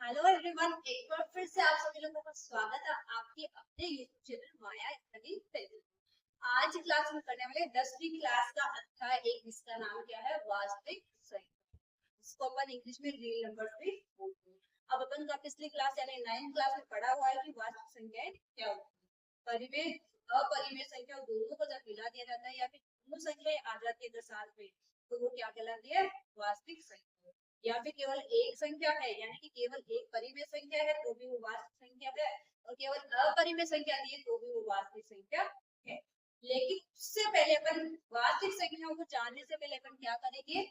Hello everyone, एक बार फिर से आप सभी लोगों का स्वागत है आपके अपने यूट्यूब चैनल माया स्टडी पेज। आज क्लास में करने वाले 10वीं क्लास का अध्याय एक, जिसका नाम क्या है, वास्तविक संख्या। इसको अपन इंग्लिश में रियल नंबर भी बोलते हैं। अब अपन का पिछली क्लास यानी 9th क्लास में पढ़ा हुआ है कि वास्तविक संख्याएं क्या होती है। परिमेय अपरिमेय संख्या दोनों को जब मिला दिया जाता है या फिर दोनों संख्याएं आ जाती है साथ में, तो वो क्या कहलाती है, वास्तविक संख्या। या फिर केवल एक संख्या है यानी कि केवल एक परिमेय संख्या है तो भी वो वास्तविक संख्या है, और केवल अपरिमेय संख्या दी है तो भी वो वास्तविक संख्या है। लेकिन उससे पहले अपन वास्तविक संख्याओं को जानने से पहले अपन क्या करेंगे,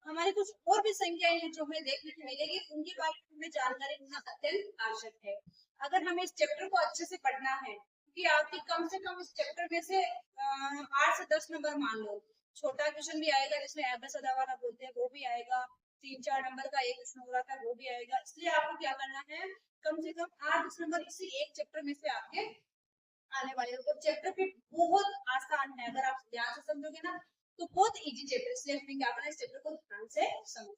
हमारी कुछ और भी संख्याएं हैं जो हमें देखने को मिलेगी, उनके बारे में हमें जानकारी होना अत्यंत आवश्यक है। अगर हमें इस चैप्टर को अच्छे से पढ़ना है, क्योंकि आपकी कम से कम इस चैप्टर में से 8 से 10 नंबर मान लो, छोटा क्वेश्चन भी आएगा जिसमें एवरेज सदावारा बोलते हैं, वो भी आएगा, 3-4 नंबर का एक क्वेश्चन हो रहा था वो भी आएगा। इसलिए आपको क्या करना है, कम से कम 8-10 नंबर इसी एक चैप्टर में से आपके आने वाले हैं। तो चैप्टर भी बहुत आसान है, अगर आप ध्यान से समझोगे ना तो बहुत इजी चैप्टर। इसलिए हमें क्या करना है, इस चैप्टर को ध्यान से समझो।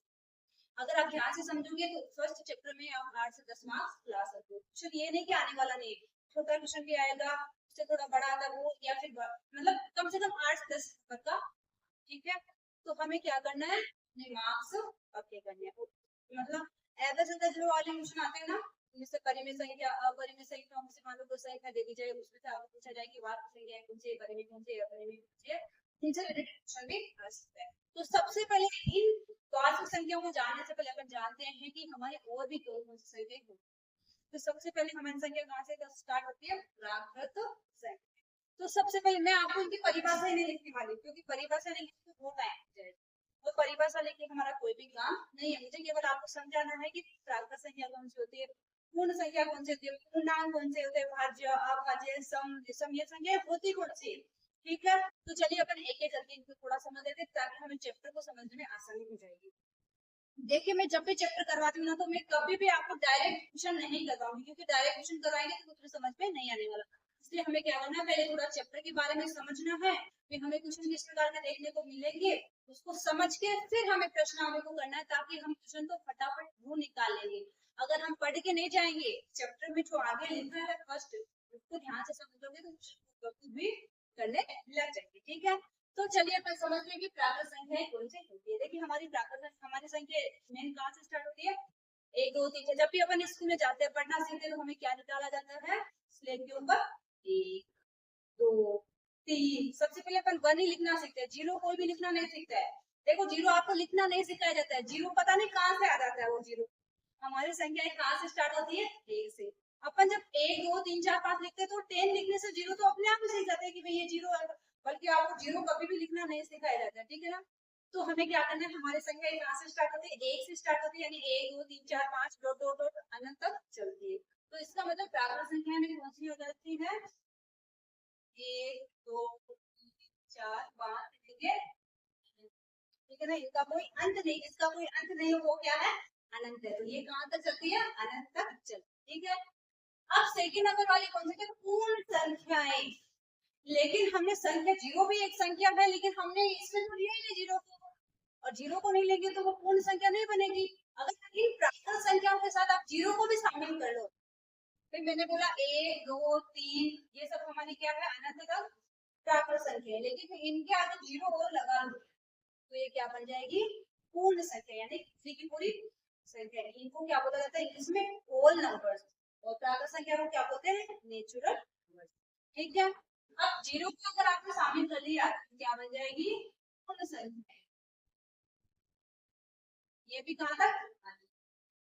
अगर आप ध्यान से समझोगे तो फर्स्ट चैप्टर में आप 8 से 10 मार्क्स ला सकते हो। क्वेश्चन ये नहीं कि आने वाला नहीं, छोटा क्वेश्चन भी आएगा, उससे थोड़ा बड़ा आता वो, या फिर मतलब कम से कम 8 से 10 नंबर का। ठीक है, तो हमें क्या करना है, मार्क्स पक्के करने हैं। मतलब एवरेज जो वाले क्वेश्चन आते हैं ना, जिससे परिमेय संख्या अपरिमेय संख्या से मान लो कोई संख्या दे दी जाए, उसमें से आपको पूछा जाए कि वास्तविक संख्या कौन सी है, परिमेय कौन सी है, अपरिमेय कौन सी है, इनसे रिलेटेड क्वेश्चन भी आ सकता है। तो सबसे पहले इन वास्तविक संख्याओं को जानने से पहले अपन जानते हैं कि हमारे और भी कौन कौन सी संख्याएं होती हैं। तो सबसे पहले हमारी संख्या कहाँ से स्टार्ट होती है, प्राकृत संख्या। तो सबसे पहले मैं आपको इनकी परिभाषा ही नहीं लिखने वाली, क्योंकि परिभाषा नहीं लिखने तो बहुत टाइम हो जाएगा। वो परिभाषा लेके हमारा कोई भी काम नहीं है। मुझे केवल आपको समझाना है कि प्राकृत संख्या कौन सी होती है, पूर्ण संख्या कौन सी होती है, पूर्णांक कौन से होते हैं, भाज्य, अभाज्य, सम, विषम, ये संख्या होती कौन सी है। ठीक है, तो चलिए अपन एक एक करके इनको थोड़ा समझ लेते हैं, ताकि हमें चैप्टर को समझने में आसानी हो जाएगी। देखिए, मैं जब भी चैप्टर करवाती हूँ ना, तो मैं कभी भी आपको डायरेक्ट क्वेश्चन नहीं करवाऊंगी, क्योंकि डायरेक्ट क्वेश्चन करवाएंगे तो कुछ समझ में नहीं आने वाला। इसलिए हमें क्या करना है, पहले थोड़ा चैप्टर के बारे में समझना है, फिर हमें क्वेश्चन किस प्रकार के देखने को मिलेंगे, उसको समझ के फिर हमें प्रश्नावली को करना है, ताकि हम क्वेश्चन को फटाफट वो निकाल लेंगे। अगर हम पढ़ के नहीं जाएंगे, चैप्टर में जो आगे लिखा है फर्स्ट, उसको ध्यान से समझोगे तो क्वेश्चन को खुद भी करने लग जाएंगे। ठीक है, तो चलिए अपन समझ लें कि प्राकृत संख्याएं कौन सी होती है। देखिए, हमारी संख्या मेन कहाँ से स्टार्ट होती है, 1 2 3। जब भी अपन स्कूल में जाते हैं पढ़ना सीखते हैं, तो हमें क्या निकाला जाता है, स्लेट के ऊपर 1 2 3। सबसे पहले अपन 1 ही लिखना सीखते हैं, 0 कोई भी लिखना नहीं सीखता है। देखो, 0 आपको लिखना नहीं सिखाया जाता है, 0 पता नहीं कहाँ से आ जाता है। वो 0 हमारी संख्या कहाँ से स्टार्ट होती है, 1 से। अपन जब 1 2 3 4 5 लिखते हैं तो 10 लिखने से 0 तो अपने आप ही सीख जाते हैं कि भाई ये 0 है, बल्कि आपको 0 कभी भी लिखना नहीं सिखाया जाता है। ठीक है ना, तो हमें क्या करना है, हमारी संख्या कहाँ से स्टार्ट होती है, 1 से स्टार्ट होती है, यानी 1 2 3 4 5 डॉट डॉट डॉट अनंत तक चलती है। तो इसका मतलब प्राकृत संख्या में कौन सी हो जाती है, 1 2 3 4 5, ठीक है। ठीक है ना, इसका कोई अंत नहीं, इसका कोई अंत नहीं, वो क्या है, अनंत है। तो ये कहाँ तक चलती है, अनंत तक चलती है। ठीक है, अब सेकंड नंबर वाली कौन सी है, पूर्ण संख्याएं। लेकिन हमने संख्या, 0 भी एक संख्या है, लेकिन हमने इसमें तो लिया ही नहीं 0 को, और 0 को नहीं लेंगे तो वो पूर्ण संख्या नहीं बनेगी। अगर इन प्राकृत संख्याओं के साथ आप 0 को भी शामिल कर लो, फिर मैंने बोला 1 2 3, ये सब हमारी क्या है, अनंत तक प्राकृत संख्या है। लेकिन इनके आगे 0 और लगा लो तो ये क्या बन जाएगी, पूर्ण संख्या, यानी पूरी की पूरी संख्या। इनको क्या बोला जाता है इंग्लिश में, होल नंबर्स। और प्राकृत संख्या को क्या बोलते हैं, नेचुरल नंबर्स। ठीक है, अब 0 को अगर आपने शामिल कर लिया तो क्या बन जाएगी, पूर्ण संख्या। ये भी कहाँ तक,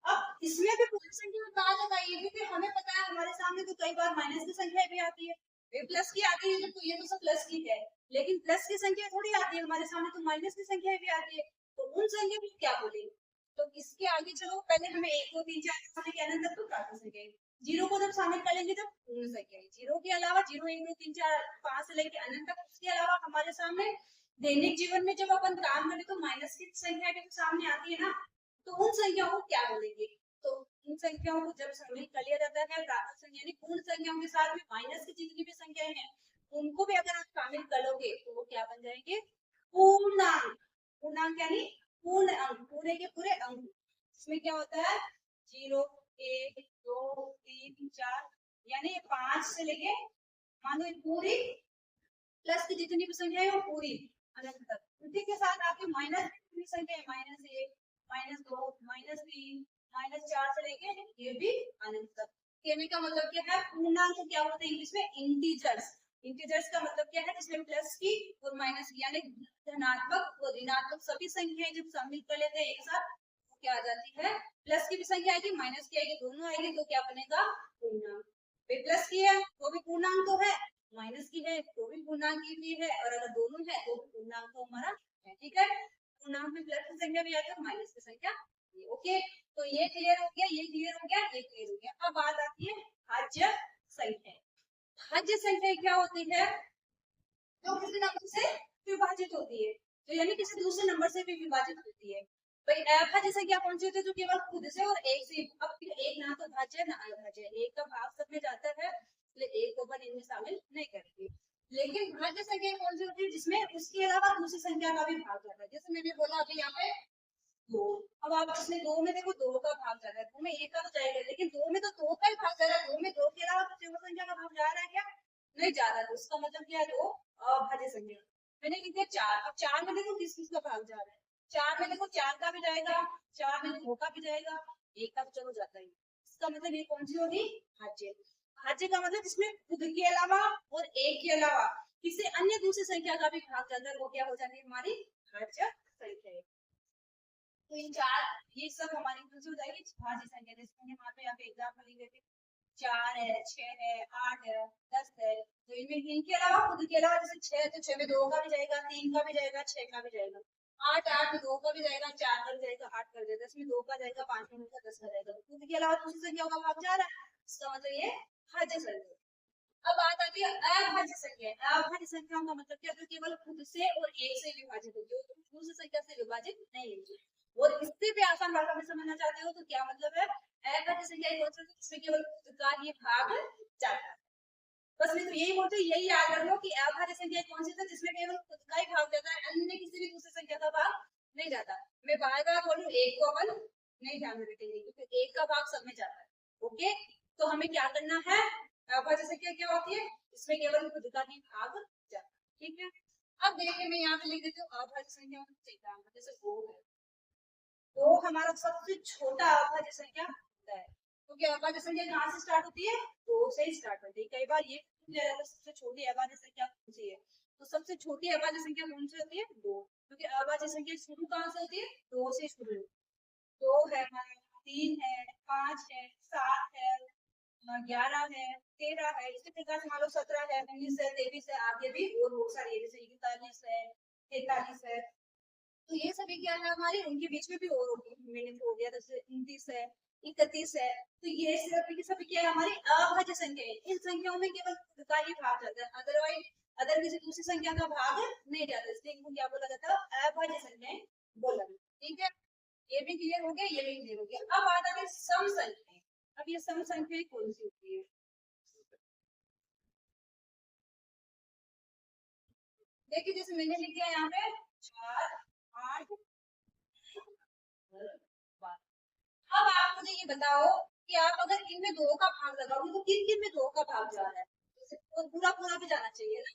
अब इसमें भी पूर्ण संख्या कहाँ तक आई है, क्योंकि हमें पता है हमारे सामने तो कई बार माइनस की संख्या भी आती है, प्लस की आती है, तो ये तो सब प्लस की है। लेकिन प्लस की संख्या थोड़ी आती है हमारे सामने, तो माइनस की संख्या भी आती है। तो उन संख्या को क्या बोलेंगे, तो इसके आगे चलो, पहले हमें 1 2 3 4 के अनंत तक तो प्राकृत संख्या, 0 को जब शामिल कर लेंगे तब पूर्ण संख्या। 0 के अलावा 0 1 2 3 4 5 से लेके अनंत तक, उसके अलावा हमारे सामने दैनिक जीवन में जब अपन काम करें तो माइनस की संख्या भी सामने आती है ना, तो उन संख्याओं को क्या बोलेंगे। तो इन संख्याओं को जब शामिल कर लिया जाता है प्राकृत संख्या यानी पूर्ण संख्याओं के साथ में माइनस की जितनी भी संख्याएं हैं, उनको भी अगर आप शामिल करोगे तो वो क्या बन जाएंगे, पूर्णांक। पूर्णांक यानी पूर्ण अंक, पूरे के पूरे अंक। इसमें क्या होता है, 0 ये 3 4, यानी ये 5 से लेके मान लो ये पूरी प्लस की जितनी भी संख्या है वो पूरी अनंत तक, उसी के साथ आपकी माइनस की संख्या है -1 -2 -3 -4 से लेके ये भी अनंत तक। कहने का मतलब क्या है, पूर्णांक क्या होते हैं इंग्लिश में, इंटीजर्स। इंटीजर्स का मतलब क्या है, जिसमें प्लस की और माइनस की यानी धनात्मक और ऋणात्मक सभी संख्याएं जब शामिल कर लेते हैं एक साथ तो क्या आ जाती है, प्लस की भी संख्या आएगी माइनस की आएगी दोनों आएगी तो क्या बनेगा, पूर्णांक। फिर प्लस की है तो भी पूर्णांक तो है, माइनस की है तो भी पूर्णांक की है, और अगर दोनों है तो पूर्णांक तो हमारा है। ठीक है, पूर्णांक में प्लस की संख्या भी आती है और माइनस की संख्या। ओके, तो ये क्लियर हो गया, ये क्लियर हो गया, ये क्लियर हो गया। अब बात आती है भाज्य संख्या। भाज्य संख्या क्या होती है, जो किसी नंबर से विभाजित होती है, तो यानी किसी दूसरे नंबर से भी विभाजित होती है। भाई अभाज्य संख्या कौन सी होती है, जो केवल खुद से और एक से, अब एक ना तो भाज्य ना अभाज्य, एक का भाग सब में जाता है इसलिए एक को अपन इनमें शामिल नहीं करेंगे। लेकिन भाज्य संख्या कौन सी होती है, जिसमें उसके अलावा दूसरी संख्या का भी भाग जाता है। जैसे मैंने बोला अभी यहाँ पे दो, अब आप इसमें दो में देखो दो का भाग जा रहा है, दो में एक का तो जाएगा लेकिन दो में तो दो का ही भाग जा रहा है, दो में दो के अलावा कुछ और संख्या का भाग जा रहा है क्या, नहीं जा रहा है। तो उसका मतलब क्या है, दो अभाज्य संख्या। मैंने लिख दिया चार, अब चार में देखो किस किस का भाग जा रहा है, चार में देखो चार का भी जाएगा, चार में दो का भी जाएगा, एक का तो चलो जाता ही। इसका मतलब ये कौन सी होगी, भाज्य। भाज्य का मतलब जिसमें खुद के अलावा और एक के अलावा किसी अन्य दूसरी संख्या का भी भाग जाता है वो क्या हो जाती है, हमारी भाज्य संख्या है। तो इन चार ये सब हमारी कौन सी हो जाएगी, भाज्य संख्या। जैसे यहाँ पे एग्जाम्पल लिखे थे, 4 है, 6 है, 8 है, 10 है, तो इनमें इनके अलावा खुद के अलावा जैसे 6 तो 6 में 2 का भी जाएगा, 3 का भी जाएगा, 6 का भी जाएगा, 8 में 2 का भी जाएगा, 4 का भी जाएगा, 8 का भी जाएगा, 10 में 2 का जाएगा, 5 में 2 का, 10 का जाएगा। खुद के अलावा दूसरी संख्याओं का भाग जा रहा है, इसका मतलब ये भाज्य संख्या। अब बात आती है अभाज्य संख्या। अभाज्य संख्याओं का मतलब क्या है, जो केवल खुद से और एक से विभाजित होती है, जो दूसरी संख्या से विभाजित नहीं होती। और इससे भी आसान भाषा में समझना चाहते हो तो क्या मतलब है, अभाज्य संख्या कौन सी है जिसमें केवल खुद का ही भाग जाता है। बस मैं तो यही बोलती हूँ, यही याद रखो कि अभाज्य संख्या कौन सी है जिसमें केवल खुद का ही भाग जाता है, अन्य किसी भी दूसरी संख्या का भाग नहीं जाता। मैं बार बार बोलूं, एक को अपन नहीं ध्यान में रखेंगे क्योंकि एक का भाग सब में जाता है। ओके, तो हमें क्या करना है, अभाज्य संख्या क्या होती है, इसमें केवल खुद का ही भाग जाता है। ठीक है, अब देखिए मैं यहाँ पे लिख देती हूँ अभाज्य संख्या जैसे दो है, दो हमारा सबसे छोटा अभाज्य संख्या होता है, क्योंकि अभाज्य संख्या कहाँ से स्टार्ट होती है, दो से ही स्टार्ट होती है। कई बार ये सबसे छोटी अभाज्य संख्या कौन सी है, तो सबसे छोटी अभाज्य संख्या कौन सी होती है, दो, क्योंकि अभाज्य संख्या शुरू कहाँ से होती है, दो से शुरू होती है। दो है, 3 है, 5 है, 7 है, 11 है, 13 है, इसी प्रकार से मान लो 17 है, 19 है, 23 है, आगे भी और बहुत सारी है, जैसे 41 है, 43 है। तो ये सभी क्या है हमारे, उनके बीच में भी और मिनट हो गया, जैसे 29 है, 31 है। तो ये सभी क्या है, हमारी अभाज्य संख्या है। इन संख्याओं में केवल खुद का ही भाग जाता है, अदरवाइज अदर किसी दूसरी संख्या का भाग नहीं जाता, इसलिए इनको क्या बोला जाता है, अभाज्य संख्या बोला। ठीक है, ये भी क्लियर हो गया, ये भी क्लियर हो गया। अब बात आती है सम संख्या। अब ये सम संख्या कौन सी होती है, देखिए जैसे मैंने लिखा है यहाँ पे 4 8 12। अब आप मुझे ये बताओ कि आप अगर इनमें दो का भाग लगाओगे तो किन किन में दो का भाग जा रहा है, तो पूरा पूरा भी जाना चाहिए ना।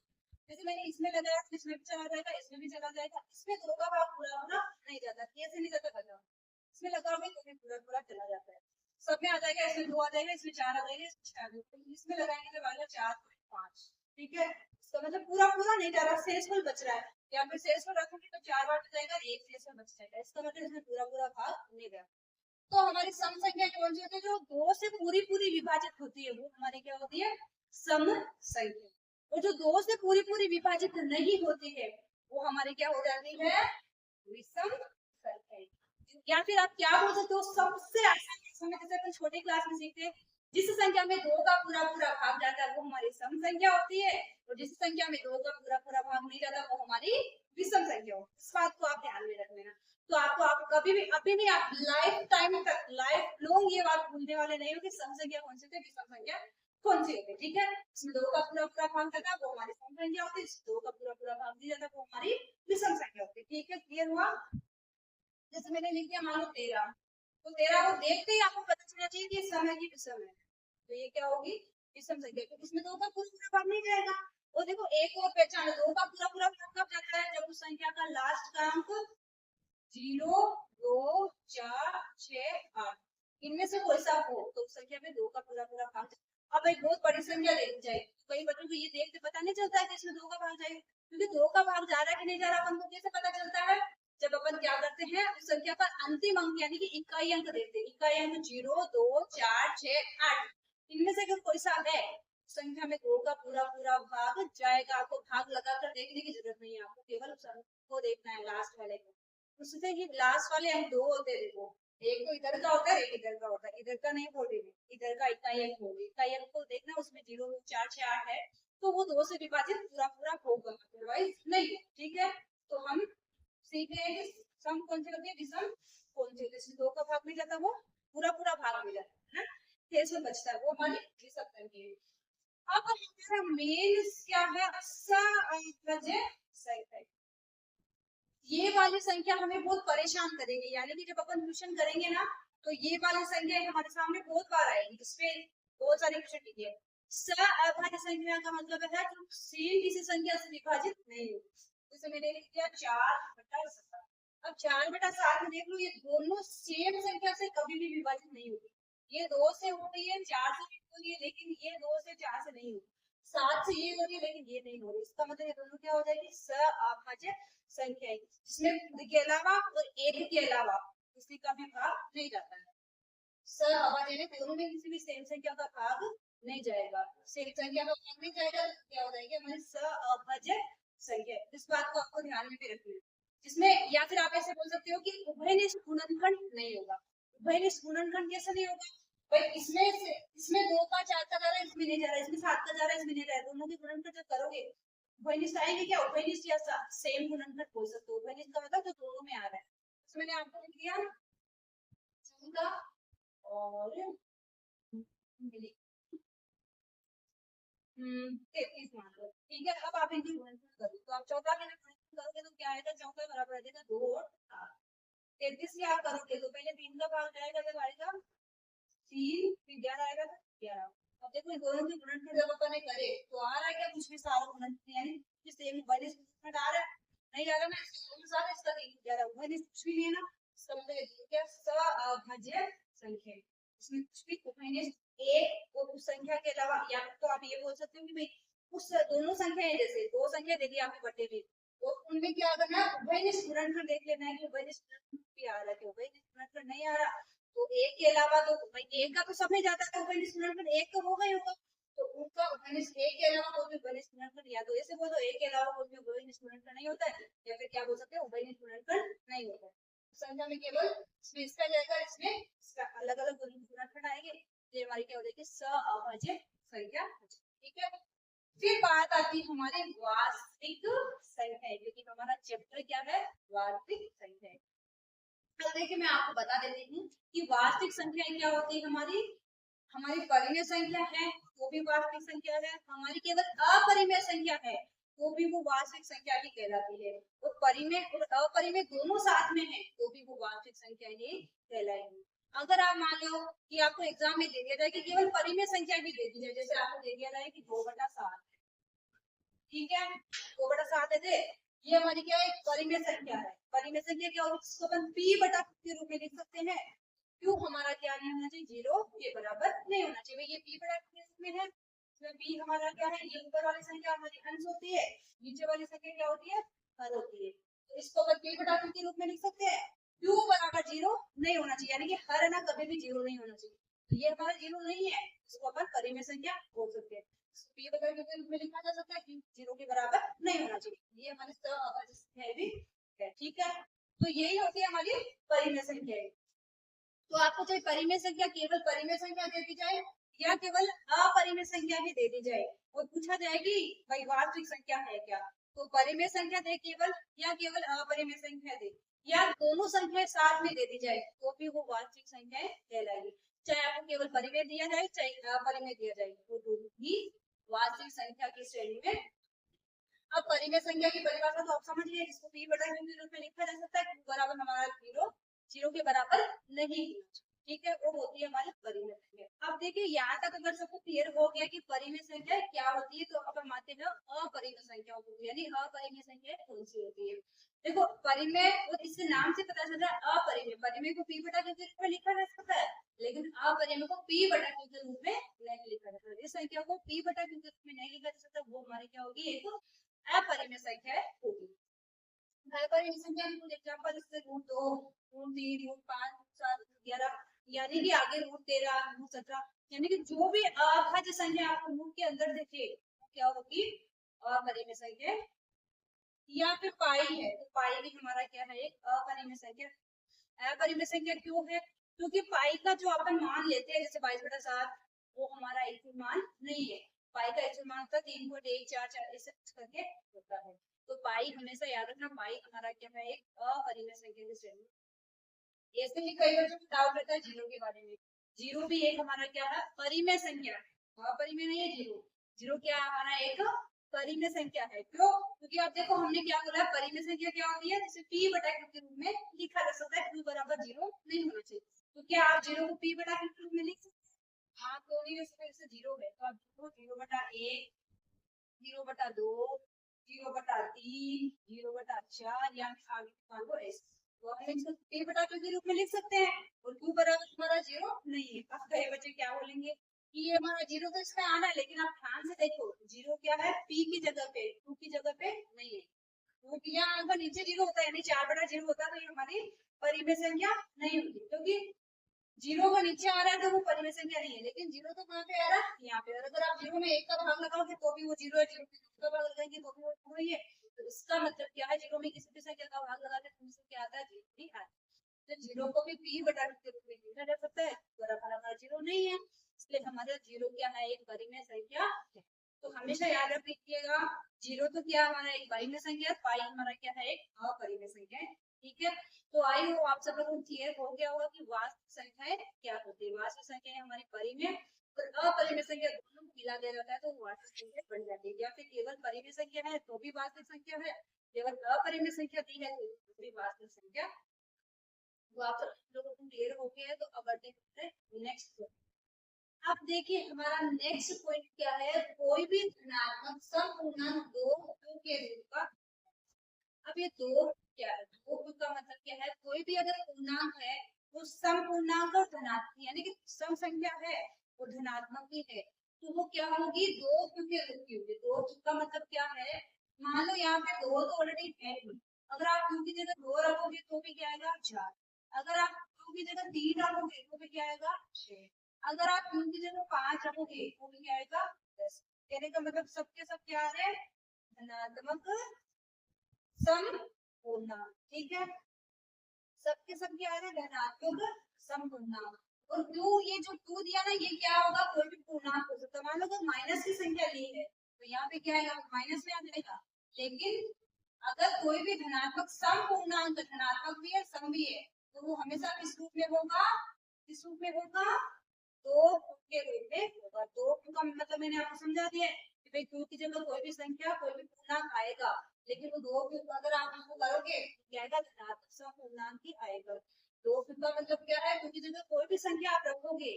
जैसे मैंने इसमें लगाया तो इसमें भी चला जाएगा, इसमें भी चला जाएगा, इसमें दो का भाग पूरा पूरा नहीं जाता, कैसे नहीं जाता बताओ, इसमें लगाओगे तो भी पूरा पूरा चला जाता है, सब में आ जाएगा, इसमें दो आ जाएगा, इसमें चार आ जाएगा, इसमें छह आ जाएगा, इसमें लगाएंगे तो आएगा 4 5। ठीक है, इसका मतलब पूरा पूरा नहीं जा रहा, शेषफल बच रहा है, या फिर शेषफल रखोगे तो 4 बार जाएगा, एक शेषफल बच जाएगा, इसका मतलब इसमें पूरा पूरा भाग नहीं गया। तो हमारी सम संख्या कौन सी होती है, जो दो से पूरी पूरी विभाजित होती है वो हमारी क्या होती है, सम संख्या। और जो दो से पूरी पूरी विभाजित नहीं होती है वो हमारी क्या हो जाती है, विषम संख्या। या फिर आप क्या बोल सकते हो, सबसे आसान समय जैसे अपन छोटी क्लास में सीखते हैं, जिस संख्या में दो का पूरा पूरा भाग जाता है वो हमारी सम संख्या होती है, और जिस संख्या में दो का पूरा पूरा भाग नहीं जाता वो हमारी विषम संख्या होती है। इस बात को आप ध्यान में रख लेना। तो आप कभी भी अभी नहीं, आप लाइफ टाइम तक लाइफ लॉन्ग ये बात भूलने वाले नहीं हो कि सम संख्या कौन सी होती है, विषम संख्या कौन सी होती है। ठीक है, इसमें दो का पूरा पूरा भाग जाता है वो हमारी सम संख्या होती है, दो का पूरा पूरा भाग दिया जाता है वो हमारी विषम संख्या होती है। ठीक है, क्लियर हुआ। जैसे मैंने लिख दिया मान लो 13, तो 13 को देखते ही आपको पता चलना चाहिए कि समय की विषम है। तो ये क्या होगी विषम संख्या, क्योंकि इसमें 2 का पूरा भाग नहीं जाएगा। और देखो एक और पहचान, 2 का पूरा भाग कब जाता है, जब उस संख्या का लास्ट का अंक 0, 2, 4, 6, 8 इनमें से कोई सा हो तो उस संख्या में 2 का पूरा भाग। अब एक बहुत बड़ी संख्या ले ली जाए, कई बच्चों को ये देख के पता नहीं चलता है कि इसमें 2 का भाग जाएगा, क्योंकि 2 का भाग जा रहा है कि नहीं जा रहा अपन को कैसे पता चलता है, जब अपन क्या करते हैं उस संख्या का अंतिम अंक यानी कि इकाई अंक देते हैं। इकाई अंक 0, 2, 4, 6, 8 इनमें से अगर कोई सा है संख्या में 2 का पूरा भाग जाएगा। आपको भाग लगाकर देखने की जरूरत नहीं है, आपको केवल उस अंक को देखना है लास्ट वाले को। उससे ही लास्ट वाले अंक 2 होते हैं, देखो एक तो इधर का होता है, एक इधर का होता है, इधर का नहीं बोलेंगे, इधर का इकाई अंक होगा। इकाई अंक को देखना, उसमें 0, 2, 4, 6, 8 है तो वो 2 से विभाजित पूरा होगा, अदरवाइज नहीं। ठीक है, तो हम सीख रहे हैं कि सम कौन से होते हैं, विषम कौन से, जिसमें 2 का भाग नहीं जाता वो पूरा भाग मिल जाता है, शेष में बचता है, वो हमारी विषम संख्या है। अब हमारा मेन क्या है, अभाज्य संख्या। ये वाली संख्या हमें बहुत परेशान करेगी, यानी कि जब अपन ट्यूशन करेंगे ना तो ये वाली संख्या हमारे सामने बहुत बार आएगी, जिसमें बहुत सारे क्वेश्चन लिखे हैं। अभाज्य संख्या का मतलब है जो सेम किसी संख्या से विभाजित नहीं हो। जैसे मैंने लिख दिया 4/7। अब 4/7 में देख लो, ये दोनों सेम संख्या से कभी भी विभाजित नहीं होगी। ये 2 से हो रही है, 4 से भी हो रही है, लेकिन ये 2 से 4 से नहीं होगी। 7 से ये हो रही है लेकिन ये नहीं हो रही। इसका मतलब ये दोनों क्या हो जाएगी, अभाज्य संख्या है, जिसमें खुद के अलावा और एक के अलावा किसी का भी भाग नहीं जाता है। अभाज्य में दोनों में किसी भी सेम संख्या का भाग नहीं जाएगा। सेम संख्या का भाग नहीं जाएगा तो क्या हो जाएगी हमारी अभाज्य संख्या। इस बात को आपको ध्यान में भी रखना है, जिसमें या फिर आप ऐसे बोल सकते हो कि उभयनिष्ठ गुणनखंड नहीं होगा। उभयनिष्ठ गुणनखंड कैसे नहीं होगा भाई, इसमें 2 का 4 का जा रहा है, इसमें नहीं जा रहा है, इसमें 7 का जा रहा है, इसमें नहीं जा रहा है, दोनों के गुणनखंड जब करोगे उभयनिष्ठ आएंगे क्या, उभयनिष्ठ या सेम गुणनखंड बोल सकते हो। उभयनिष्ठ का मतलब जो दोनों में आ रहा है, तो मैंने आपको लिख दिया चौथा और 33 मान लो। ठीक है, अब आप इनकी गुणनखंड करो, तो आप चौथा के गुणनखंड करोगे तो क्या आएगा, चौथा बराबर आ जाएगा 2 और 7। 33 क्या करोगे तो पहले 3 का भाग जाएगा, जब आएगा 3, फिर 11 आएगा तो 11। अब देखो इन दोनों के गुणनखंड जब अपन ने करे तो आ रहा है क्या, कुछ भी सारा गुणनखंड यानी सेम वाइनिस गुणनखंड आ रहा है, नहीं आ रहा ना, इसके अनुसार इसका 11 वाइनिस कुछ भी नहीं है ना, इसका मतलब ये क्या अभाज्य संख्या, इसमें कुछ भी वाइनिस एक और उस संख्या के अलावा, या तो आप ये बोल सकते हो कि भाई उस दोनों संख्याएं, जैसे 2 संख्या दे दी आपने बटे में, तो उनमें क्या करना है, उभयनिष्ठ गुणनखंड देख लेना है कि उभयनिष्ठ गुणनखंड भी आ रहा है कि उभयनिष्ठ गुणनखंड नहीं आ रहा, तो एक के अलावा तो भाई एक का तो सब में जाता है, तो उभयनिष्ठ गुणनखंड एक तो होगा ही होगा, तो उनका उभयनिष्ठ एक के अलावा कोई भी उभयनिष्ठ गुणनखंड, या तो ऐसे बोलो एक के अलावा कोई भी उभयनिष्ठ गुणनखंड नहीं होता है, या फिर क्या बोल सकते हैं उभयनिष्ठ गुणनखंड नहीं होता है। संख्या में केवल इसमें इसका जाएगा, इसमें इसका अलग अलग गुणनखंड आएंगे, ये हमारी क्या हो जाएगी अभाज्य संख्या। ठीक है, फिर बात आती है हमारे वास्तविक संख्या, क्योंकि हमारा चैप्टर क्या है, वास्तविक संख्या। तो देखिए मैं आपको बता देती हूँ कि वास्तविक संख्या क्या होती है, हमारी परिमेय संख्या है वो भी वास्तविक संख्या है, हमारी केवल अपरिमेय संख्या है वो भी वो वास्तविक संख्या ही कहलाती है, और परिमेय और अपरिमेय दोनों साथ में है तो भी वो वास्तविक संख्या ही कहलाएगी। अगर आप मान लो कि आपको एग्जाम में दे दिया जाए कि केवल परिमेय संख्या ही दे दी जाए, जैसे आपको दे दिया जाए कि 2/7, ठीक है 2/7 है, ये हमारी क्या है, परिमेय संख्या है। परिमेय संख्या क्या होगी, इसको अपन p/2 के रूप में लिख सकते हैं। क्यों, हमारा क्या नहीं होना चाहिए, 0 के बराबर नहीं होना चाहिए, ये p/2 के रूप में है, इसमें p हमारा क्या है, ये ऊपर वाली संख्या हमारी अंश होती है, नीचे वाली संख्या क्या होती है, हर होती है, तो इसको अपन p/2 के रूप में लिख सकते हैं। q बराबर 0 नहीं होना चाहिए, यानी कि हर है ना कभी भी 0 नहीं होना चाहिए, तो ये हमारा 0 नहीं है, इसको अपन परिमेय संख्या बोल सकते हैं। p बराबर के रूप में लिखा जा सकता है कि 0 के बराबर नहीं होना चाहिए, ये हमारी अभाज्य संख्या भी है। ठीक है, तो यही होती है हमारी परिमेय संख्या। तो आपको चाहे परिमेय संख्या केवल परिमेय संख्या दे दी जाए या केवल अपरिमेय संख्या भी दे दी जाए, और पूछा जाए कि भाई वास्तविक संख्या है क्या, तो परिमेय संख्या दे केवल या केवल अपरिमेय संख्या दे, या दोनों संख्याएं साथ में दे दी जाए तो भी वो वास्तविक संख्याएं कहलाएगी। चाहे आपको केवल परिमेय दिया जाए चाहे अपरिमेय दिया जाए, वो दोनों ही वास्तविक संख्या की श्रेणी में। अब परिमेय संख्या की परिभाषा तो आप समझ गए, इसको p/q के रूप में लिखा जा सकता है, q बराबर हमारा 0 के बराबर नहीं, ठीक है, वो होती है हमारी परिमेय संख्या। अब देखिए यहाँ तक अगर सबको क्लियर हो गया कि परिमेय संख्या क्या होती है, तो अब हम आते हैं अपरिमेय संख्या को, यानी अपरिमेय संख्या कौन सी होती है। देखो परिमेय, और इसके नाम से पता चल रहा है अपरिमेय, परिमेय को p बटा q के रूप में लिखा जा सकता है, लेकिन अपरिमेय को p बटा q के रूप में नहीं लिखा जा सकता। इस संख्या को p बटा q के रूप में नहीं लिखा जा सकता, वो हमारी क्या होगी, एक अपरिमेय संख्या होगी। अपरिमेय संख्या में कुछ एग्जांपल इससे √2, √3, √5, √7, √11, यानी कि आगे √13, √17, यानी कि जो भी अभाज्य संख्या आपको रूट के अंदर दिखे क्या होगी, अपरिमेय संख्या। या फिर पाई है, तो पाई भी हमारा क्या है, एक अपरिमेय संख्या। अपरिमेय संख्या क्यों है, क्योंकि पाई का जो अपन मान लेते हैं जैसे 22/7, वो हमारा एक मान नहीं है। पाई का एक मान होता है 3.144 ऐसे करके होता है। तो पाई हमेशा याद रखना, पाई हमारा क्या है, एक अपरिमेय संख्या की श्रेणी। ऐसे ही कई बच्चों को डाउट रहता है जीरो के बारे में। जीरो भी एक हमारा क्या है, परिमेय संख्या, अपरिमेय नहीं है जीरो। जीरो क्या हमारा एक परिमेय संख्या है। क्यों, क्योंकि आप देखो हमने क्या बोला, परिमेय संख्या क्या होती है, जिसे p बटा q के रूप में लिखा जा सकता है, q बराबर जीरो नहीं होना चाहिए। तो क्या आप जीरो को p बटा q के रूप में लिख सकते हैं, हाँ, तो नहीं लिख सकते, इससे जीरो है, तो आप जीरो 0/1, 0/2, 0/3, 0/4 या आगे मान लो ऐसे, तो हम इसको p बटा q के रूप में लिख सकते हैं, और q बराबर हमारा जीरो नहीं है। अब कई बच्चे क्या बोलेंगे कि ये हमारा जीरो तो इसमें आना है, लेकिन आप ध्यान से देखो जीरो क्या है, p की जगह पे, q की जगह पे नहीं है। तो यहाँ अगर नीचे जीरो होता है, यानी 4/0 होता है, तो ये हमारी परिमेय संख्या नहीं होती, क्योंकि जीरो का नीचे आ रहा है तो वो परिमेय संख्या नहीं है। लेकिन जीरो तो कहाँ पे आ रहा है, यहाँ पे। और अगर आप जीरो में एक का भाग लगाओगे तो भी वो जीरो है, जीरो में दो का भाग लगाएंगे तो भी वो जीरो ही है। तो इसका मतलब क्या है, जीरो में किसी भी संख्या का भाग लगाते हैं तो क्या आता है, जीरो ही आता है। तो जीरो को भी p बटा q के रूप में लिखा जा सकता है, बराबर हमारा जीरो नहीं है, इसलिए हमारा जीरो क्या है, एक परिमेय संख्या है। तो हमेशा याद रखिएगा, जीरो तो क्या हमारा एक परिमेय संख्या, पाई हमारा क्या है, एक अपरिमेय संख्या है। ठीक है, तो आई हो आप सब लोगों को क्लियर हो गया होगा कि वास्तविक संख्याएं क्या होती है। वास्तविक संख्या हमारी परिमेय और अपरिमेय संख्या दोनों मिला दिया जाता है तो वास्तविक संख्या बन जाती है। या फिर केवल परिमेय संख्या है तो भी वास्तविक संख्या है, केवल अपरिमेय संख्या दी है तो भी वास्तविक संख्या। तो आप लोगों को क्लियर हो गया है, तो अब बढ़ते हैं नेक्स्ट। अब देखिए हमारा नेक्स्ट पॉइंट क्या है, कोई भी धनात्मक समपूर्णांक दो के रूप का। अब ये दो क्या है, दो का मतलब क्या है, कोई भी अगर पूर्णांक है वो समपूर्णांक और धनात्मक, यानी कि सम संख्या है वो धनात्मक भी है, तो वो क्या होगी, दो के रूप की होगी। दो का मतलब क्या है, मान लो यहाँ पे दो तो ऑलरेडी है, अगर आप क्यू की जगह दो रखोगे तो भी क्या आएगा, 4। अगर आप क्यू की जगह 3 रखोगे तो भी क्या आएगा, 6। अगर आप क्यू की जगह 5 रखोगे तो भी क्या आएगा, 10। कहने का मतलब सबके सब क्या है, धनात्मक समपूर्णांक। ठीक है, सबके सब क्या है, धनात्मक समपूर्णांक। और क्यू, ये जो क्यू दिया ना, ये क्या होगा, कोई भी पूर्णांक हो सकता है। मान लो अगर माइनस की संख्या ली है तो यहाँ पे क्या आएगा, माइनस में आ जाएगा। लेकिन अगर कोई भी धनात्मक समपूर्णांक, धनात्मक भी है सम भी है, तो वो हमेशा किस रूप में होगा, किस रूप में होगा, दो के रूप में होगा। दो का मतलब मैंने आपको समझा दिया कि भाई क्यू की जगह कोई भी संख्या, कोई भी पूर्णांक आएगा, लेकिन वो दो के, अगर आप इसको करोगे क्या आएगा, धनात्मक समपूर्णांक ही आएगा। दो का मतलब क्या है, क्यू की जगह कोई भी संख्या आप रखोगे,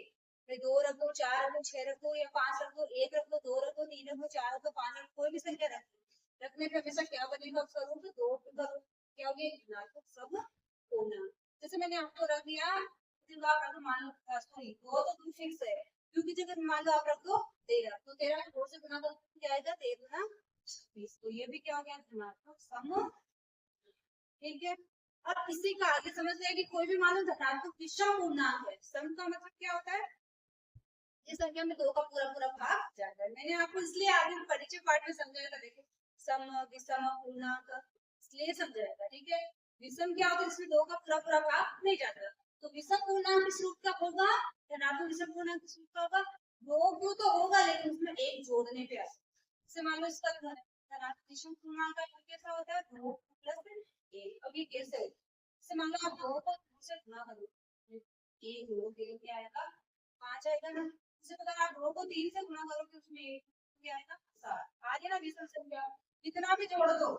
भाई 2 रखो, 4 रखो, 6 रखो या 5 रखो, 1 रखो, 2 रखो, 3 रखो, 4 रखो, 5 रखो, कोई भी संख्या रखने पे हमेशा क्या बनेगा उसका रूप, दो का रूप क्या होगी, धनात्मक समपूर्णांक। जैसे मैंने आपको रख दिया, आप रखो मान लो सॉरी, दो तो तुम फिक्स है, क्योंकि जगह मान लो आप रख दो 13, तो 13 में 2 से गुना करो क्या आएगा, 13 गुना 26। तो ये भी क्या हो गया, धनात्मक सम। ठीक है, अब इसी का आगे समझते हैं कि कोई भी मान लो धनात्मक विषम पूर्णांक है। सम का मतलब क्या होता है, इस संख्या में दो का पूरा पूरा भाग जाता है। मैंने आपको इसलिए आगे परिचय पाठ में समझाया था, देखो सम विषम पूर्णांक इसलिए समझाया था। ठीक है, विषम क्या होता है, इसमें दो का पूरा पूरा भाग नहीं जाता। तो विषम पूर्णांक किस रूप का होगा, धनात्मक विषम पूर्णांक किस रूप का होगा, दो क्यों तो होगा लेकिन उसमें एक जोड़ने पे आता है। जैसे मान लो इसका धनात्मक विषम पूर्णांक का कैसा होता है, 2 प्लस 1। अब ये कैसे होता है, जैसे मान लो आप 2 को 2 से गुणा करो, 1 2 3 क्या आएगा, 5 आएगा ना। जैसे अगर आप 2 को 3 से गुणा करोगे उसमें 1 क्या आएगा, 7 आ गया ना। विषम संख्या कितना भी जोड़ दो,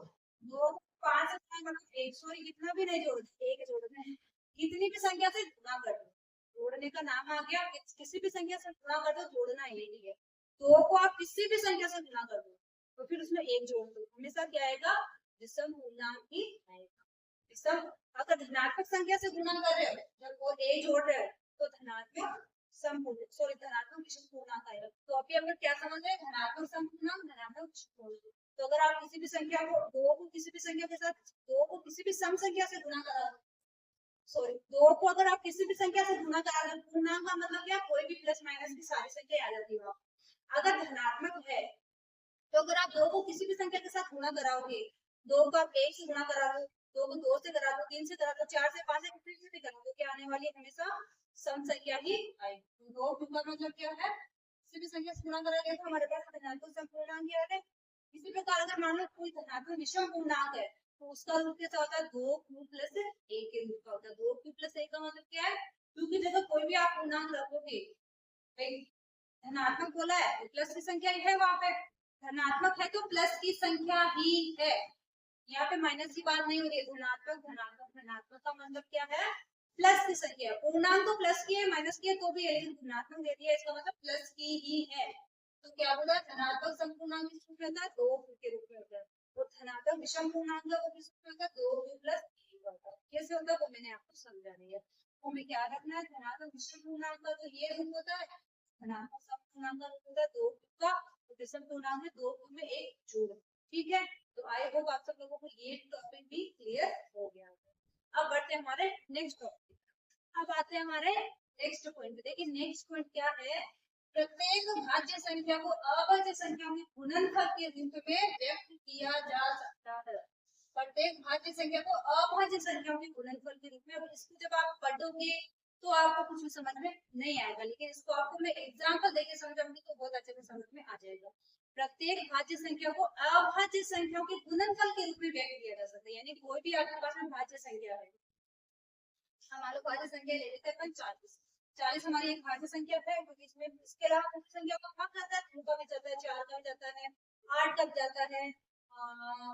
2 5 से गुणा करो, 1 सॉरी कितना भी नहीं जोड़ दो, 1 जोड़ना है, कितनी भी संख्या से गुणा कर दो, जोड़ने का नाम आ गया, किसी भी संख्या से गुणा कर दो, जोड़ना यही है। 2 को आप किसी भी संख्या से गुणा कर दो तो फिर उसमें 1 जोड़ दो, हमेशा क्या आएगा, विषम पूर्णांक ही आएगा। विषम, अगर धनात्मक संख्या से गुणा कर रहे हो, जब वो a जोड़ रहे हो तो धनात्मक धनात्मक विषम पूर्णांक आएगा। तो अभी हम लोग क्या समझ रहे हैं, धनात्मक सम पूर्णांक, धनात्मक विषम पूर्णांक। तो अगर आप किसी भी संख्या को 2 को किसी भी संख्या के साथ 2 को किसी भी सम संख्या से गुणा करा, 2 को अगर आप किसी भी संख्या से गुणा करा दो, पूर्णांक का मतलब क्या, कोई भी प्लस माइनस की सारी संख्या आ जाती है। अगर धनात्मक है तो अगर आप 2 को किसी भी संख्या के साथ गुणा कराओगे, 2 को आप 1 से गुणा करा दो, 2 को 2 से करा दो, 3 से करा दो, 4 से 5 से किसी से भी करा दो, क्या आने वाली है, हमेशा सम संख्या ही आएगी। 2 का मतलब क्या है, किसी भी संख्या से गुणा करा गया तो हमारे पास धनात्मक सम पूर्णांक आ रहे। इसी प्रकार अगर मान लो कोई धनात्मक विषम पूर्णांक है तो उसका रूप कैसा होता है, 2 क्यूब प्लस 1 के रूप का होता है। 2 क्यूब प्लस 1 का मतलब क्या है, क्योंकि जगह कोई भी आप पूर्णांक रखोगे, भाई धनात्मक बोला है तो प्लस की संख्या ही है, वहां पे धनात्मक है तो प्लस की संख्या ही है, यहाँ पे माइनस की बात नहीं हो रही है। धनात्मक धनात्मक धनात्मक का मतलब क्या है, प्लस की संख्या। पूर्णांक तो प्लस की है, माइनस की है तो भी है, लेकिन धनात्मक दे दिया इसका मतलब प्लस की ही है। तो क्या बोला, धनात्मक सम पूर्णांक किस रूप में होता है, 2 के रूप में होता है। और धनात्मक विषम पूर्णांक का वो किस रूप में होता है, 2 प्लस 1 होता है। कैसे होता है वो मैंने आपको समझा दी है। तो हमें क्या रखना है, धनात्मक विषम पूर्णांक का तो ये रूप होता है, धनात्मक सम पूर्णांक का रूप होता है 2 का, विषम पूर्णांक है 2 में 1 जोड़। ठीक है, तो आई होप आप सब लोगों को ये टॉपिक भी क्लियर हो गया। अब बढ़ते हैं हमारे नेक्स्ट टॉपिक। अब आते हैं हमारे नेक्स्ट पॉइंट पे। देखिए नेक्स्ट पॉइंट क्या है, प्रत्येक भाज्य संख्या को अभाज्य संख्या में गुणनफल के रूप में व्यक्त किया जा सकता है। प्रत्येक भाज्य संख्या को अभाज्य संख्या में गुणनफल के रूप में, अब इसको जब आप पढ़ोगे तो आपको कुछ भी समझ में नहीं आएगा, लेकिन इसको आपको मैं एग्जांपल देके समझाऊंगी तो बहुत अच्छे से समझ में आ जाएगा। प्रत्येक भाज्य संख्या को अभाज्य संख्या के गुणनफल के रूप में व्यक्त किया जा सकता है। यानी कोई भी आपके पास में भाज्य संख्या है, हमारे भाज्य संख्या ले लेते हैं 40। 40 हमारी एक भाज्य संख्या है, क्योंकि इसमें इसके अलावा कुछ संख्या का भाग जाता है, 2 का भी जाता है, 4 का भी जाता है, 8 का भी जाता है,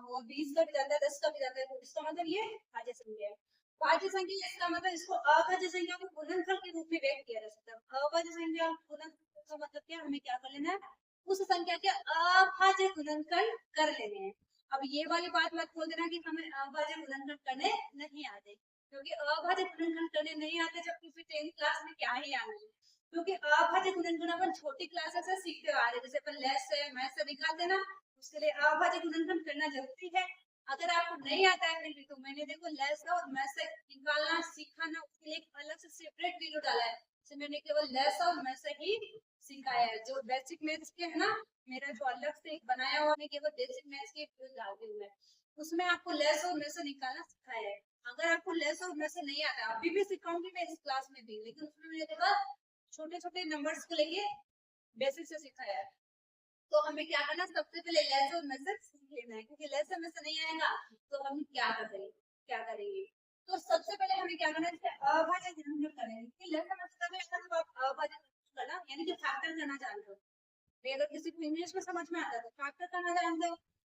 और 20 का भी जाता है, 10 का भी जाता है। तो इसका मतलब ये भाज्य संख्या है। भाज्य संख्या इसका मतलब इसको अभाज्य संख्या को गुणनफल के रूप में व्यक्त किया जा सकता है। अभाज्य संख्या गुणनफल का मतलब क्या, हमें क्या कर लेना है, उस संख्या के अभाज्य गुणनफल कर लेने हैं। अब ये वाली बात मत बोल देना कि हमें अभाज्य गुणनफल करने नहीं आते, क्योंकि अभाज्य गुणनफल करने नहीं आते जबकि फिर 10th क्लास में क्या ही आना है, क्योंकि अभाज्य गुणनफल अपन छोटी क्लासेस से सीखते आ रहे हैं। जैसे अपन लेस है, मैथ से निकालते ना, उसके लिए अभाज्य गुणनफल करना जरूरी है। अगर आपको नहीं आता है फिर भी, तो मैंने देखो लेस और मैथ से निकालना सीखा ना, उसके लिए एक अलग से सेपरेट वीडियो डाला है, तो मैंने केवल लेस और मैथ से ही सिखाया है। जो बेसिक मैथ्स के है ना, मेरा जो अलग से एक बनाया हुआ, मैं केवल बेसिक मैथ्स के वीडियो डालती हूँ, उसमें आपको लेस और मैथ से निकालना सिखाया है। अगर आपको लेस और मैथ से नहीं आता, अभी भी सिखाऊंगी मैं इस क्लास में भी, लेकिन उसमें मैंने देखा छोटे छोटे नंबर्स को लेके बेसिक से सिखाया है। तो हमें क्या करना, सबसे पहले लेस और मैथ से सीख लेना है, क्योंकि लेस और मैथ से नहीं आएगा तो हम क्या करेंगे। तो सबसे पहले हमें क्या करना है, अभाज्य गुणनफल करेंगे। लेस और मैथ तभी आता है जब आप अभाज्य गुणनफल करना, यानी कि फैक्टर करना जानते हो। अगर किसी को इंग्लिश में समझ में आता है तो फैक्टर करना जानते हो,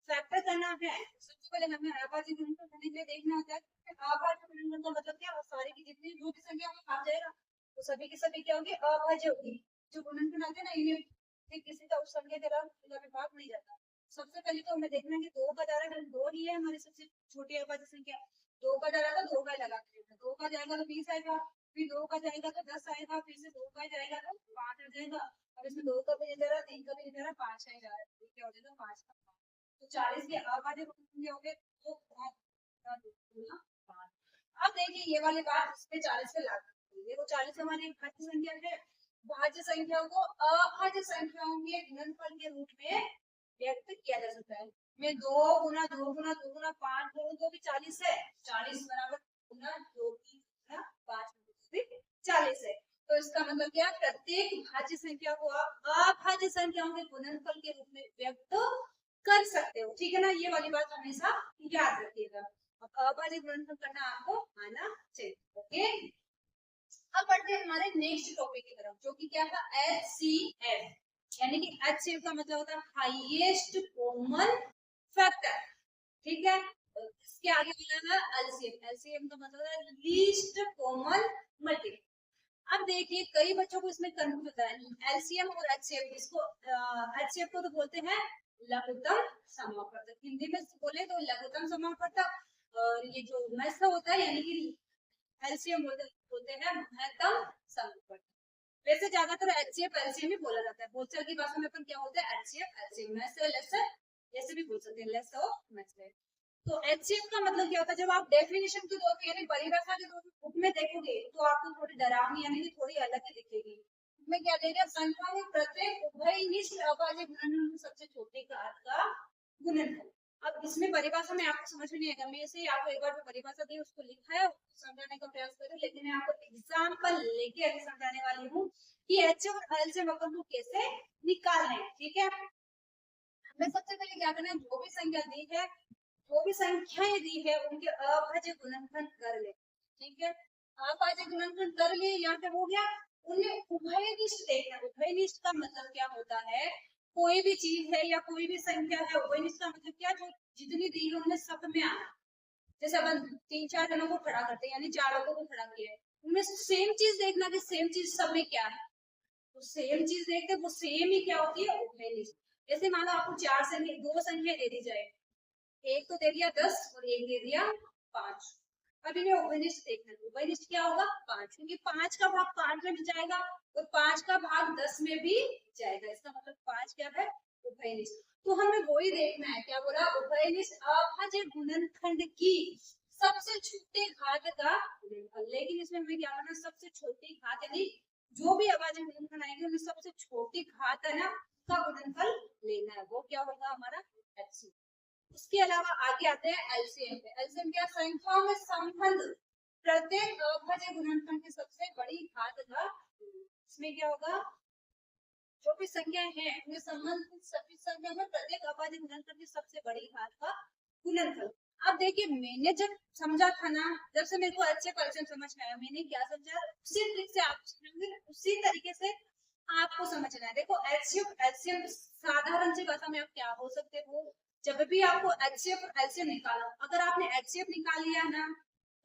फैक्टर करना है। सबसे पहले हमें अभाज्य गुणनफल करने के लिए देखना होता है कि अभाज्य गुणनफल का मतलब क्या है, सारी की जितनी जो भी संख्या में आ जाएगा वो सभी की सभी क्या होगी, अभाज्य होगी। जो गुणनफल आते हैं ना, इन्हें फिर किसी का उस संख्या के अलावा किसी का भी भाग नहीं जाता। सबसे पहले तो हमें देखना है कि 2 का जा रहा है, 2 ही है हमारी सबसे छोटी अभाज्य संख्या। 2 का जा रहा है तो 2 का लगा देना, 2 का जाएगा तो 20 आएगा, फिर 2 का जाएगा तो 10 आएगा, फिर से 2 का जाएगा तो 5 आ जाएगा, और इसमें 2 का भी इधर है, 3 का भी इधर है, 5 है यार, तो क्या हो जाएगा 5 का 5। तो 40 के अभाज्य गुणनफल हो गए तो 5। अब देखिए ये वाली बात इस पे 40 से लागू होगी। देखो 40 हमारी भाज्य संख्या है, भाज्य संख्याओं को अभाज्य संख्याओं के गुणनफल के रूप में व्यक्त किया जा सकता है। मैं 2 गुना 2 गुना 2 गुना 5 जोड़ूं तो भी 40 है, 40 बराबर गुना 2 गुना 5 भी 40 है। तो इसका मतलब क्या, प्रत्येक भाज्य संख्या को आप अभाज्य संख्याओं के गुणनफल के रूप में व्यक्त कर सकते हो। ठीक है ना, ये वाली बात हमेशा याद रखिएगा। अभाज्य गुणनफल करना आपको आना चाहिए। ओके, अब बढ़ते हैं हमारे नेक्स्ट टॉपिक की तरफ, जो कि क्या था, HCF, यानी कि HCF का मतलब होता है हाईएस्ट कॉमन फैक्टर। ठीक है, इसके आगे बोला है LCM। LCM का मतलब है लीस्ट कॉमन मल्टीपल। अब देखिए कई बच्चों को इसमें कंफ्यूज होता है एलसीएम और एचसीएफ। इसको एचसीएफ को तो बोलते हैं लघुत्तम समापवर्तक, हिंदी में बोले तो लघुत्तम समापवर्तक। और ये जो महत्व होता है यानी कि एलसीएम बोलते हैं महत्तम समापवर्तक। वैसे ज्यादातर एचसीएफ एलसीएम ही बोला जाता है। बोलचाल की भाषा में अपन क्या होता है एचसीएफ एलसीएम, महत्व लेसर ऐसे भी बोल सकते हैं, लेस और महत्व। तो एचसीएफ का मतलब क्या होता है, जब आप डेफिनेशन के तौर पे यानी परिभाषा के तौर पे बुक में देखोगे तो आपको थोड़ी डरावनी यानी कि थोड़ी अलग ही दिखेगी। मैं क्या दे रहा संख्या में प्रत्येक उभयनिष्ठ अभाज्य गुणनफल की सबसे छोटी घात का गुणनफल। अब इसमें परिभाषा में आपको समझ में नहीं आएगा, मैं इसे आपको एक बार जो परिभाषा दी उसको लिखा है समझाने का प्रयास करूं, लेकिन मैं आपको एग्जाम्पल लेके अभी समझाने वाली हूँ कि एच और एल से अपन को कैसे निकालना है। ठीक है, हमें सबसे पहले क्या करना है, जो भी संख्या दी है जो भी संख्याएं दी है उनके अभाज्य गुणनफल कर ले। ठीक है, अभाज्य गुणनफल कर लिए, यहाँ पे हो गया। उन्हें उभयनिष्ठ देखना। उभयनिष्ठ का मतलब क्या होता है, कोई भी चीज है या कोई भी संख्या है, उभयनिष्ठ का मतलब क्या, जो जितनी दी है उनमें सब में आना। जैसे अपन 3-4 जनों को खड़ा करते हैं यानी 4 लोगों को खड़ा किया है, उनमें सेम चीज देखना कि सेम चीज सब में क्या है। तो सेम चीज देखते वो सेम ही क्या होती है उभयनिष्ठ। जैसे मान लो आपको 4 संख्या 2 संख्या दे दी जाए, एक तो दे दिया 10 और एक दे दिया 5। अब इन्हें उभयनिष्ठ देखना है। उभयनिष्ठ क्या होगा 5, क्योंकि 5 का भाग 5 में भी जाएगा और 5 का भाग 10 में भी जाएगा, इसका मतलब 5 क्या है उभयनिष्ठ। तो हमें वही देखना है, क्या बोला उभयनिष्ठ अभाज्य गुणनखंड की सबसे छोटे घात का गुणनफल। लेकिन इसमें हमें क्या करना है, सबसे छोटी घात यानी जो भी अभाज्य गुणनखंड आएंगे उनमें सबसे छोटी घात है ना का गुणनफल लेना है, वो क्या होगा हमारा एचसीएफ। उसके अलावा आगे आते हैं एलसीएम पे। एलसीएम क्या, संख्याओं में संबंध प्रत्येक अभाज्य गुणनफल की सबसे बड़ी घात का। इसमें क्या होगा, जो भी संख्या है उनमें संबंधित सभी संख्या में प्रत्येक अभाज्य गुणनफल की सबसे बड़ी घात का गुणनफल। अब देखिए मैंने जब समझा था ना, जब से मेरे को अच्छे क्वेश्चन समझ में आया, मैंने क्या समझा उसी ट्रिक से आप समझेंगे, उसी तरीके से आपको समझना है। देखो एचसीएफ एलसीएम साधारण सी भाषा में आप क्या बोल सकते हो, जब भी आपको एचसीएफ एलसीएम निकालो, अगर आपने एचसीएफ निकाल लिया ना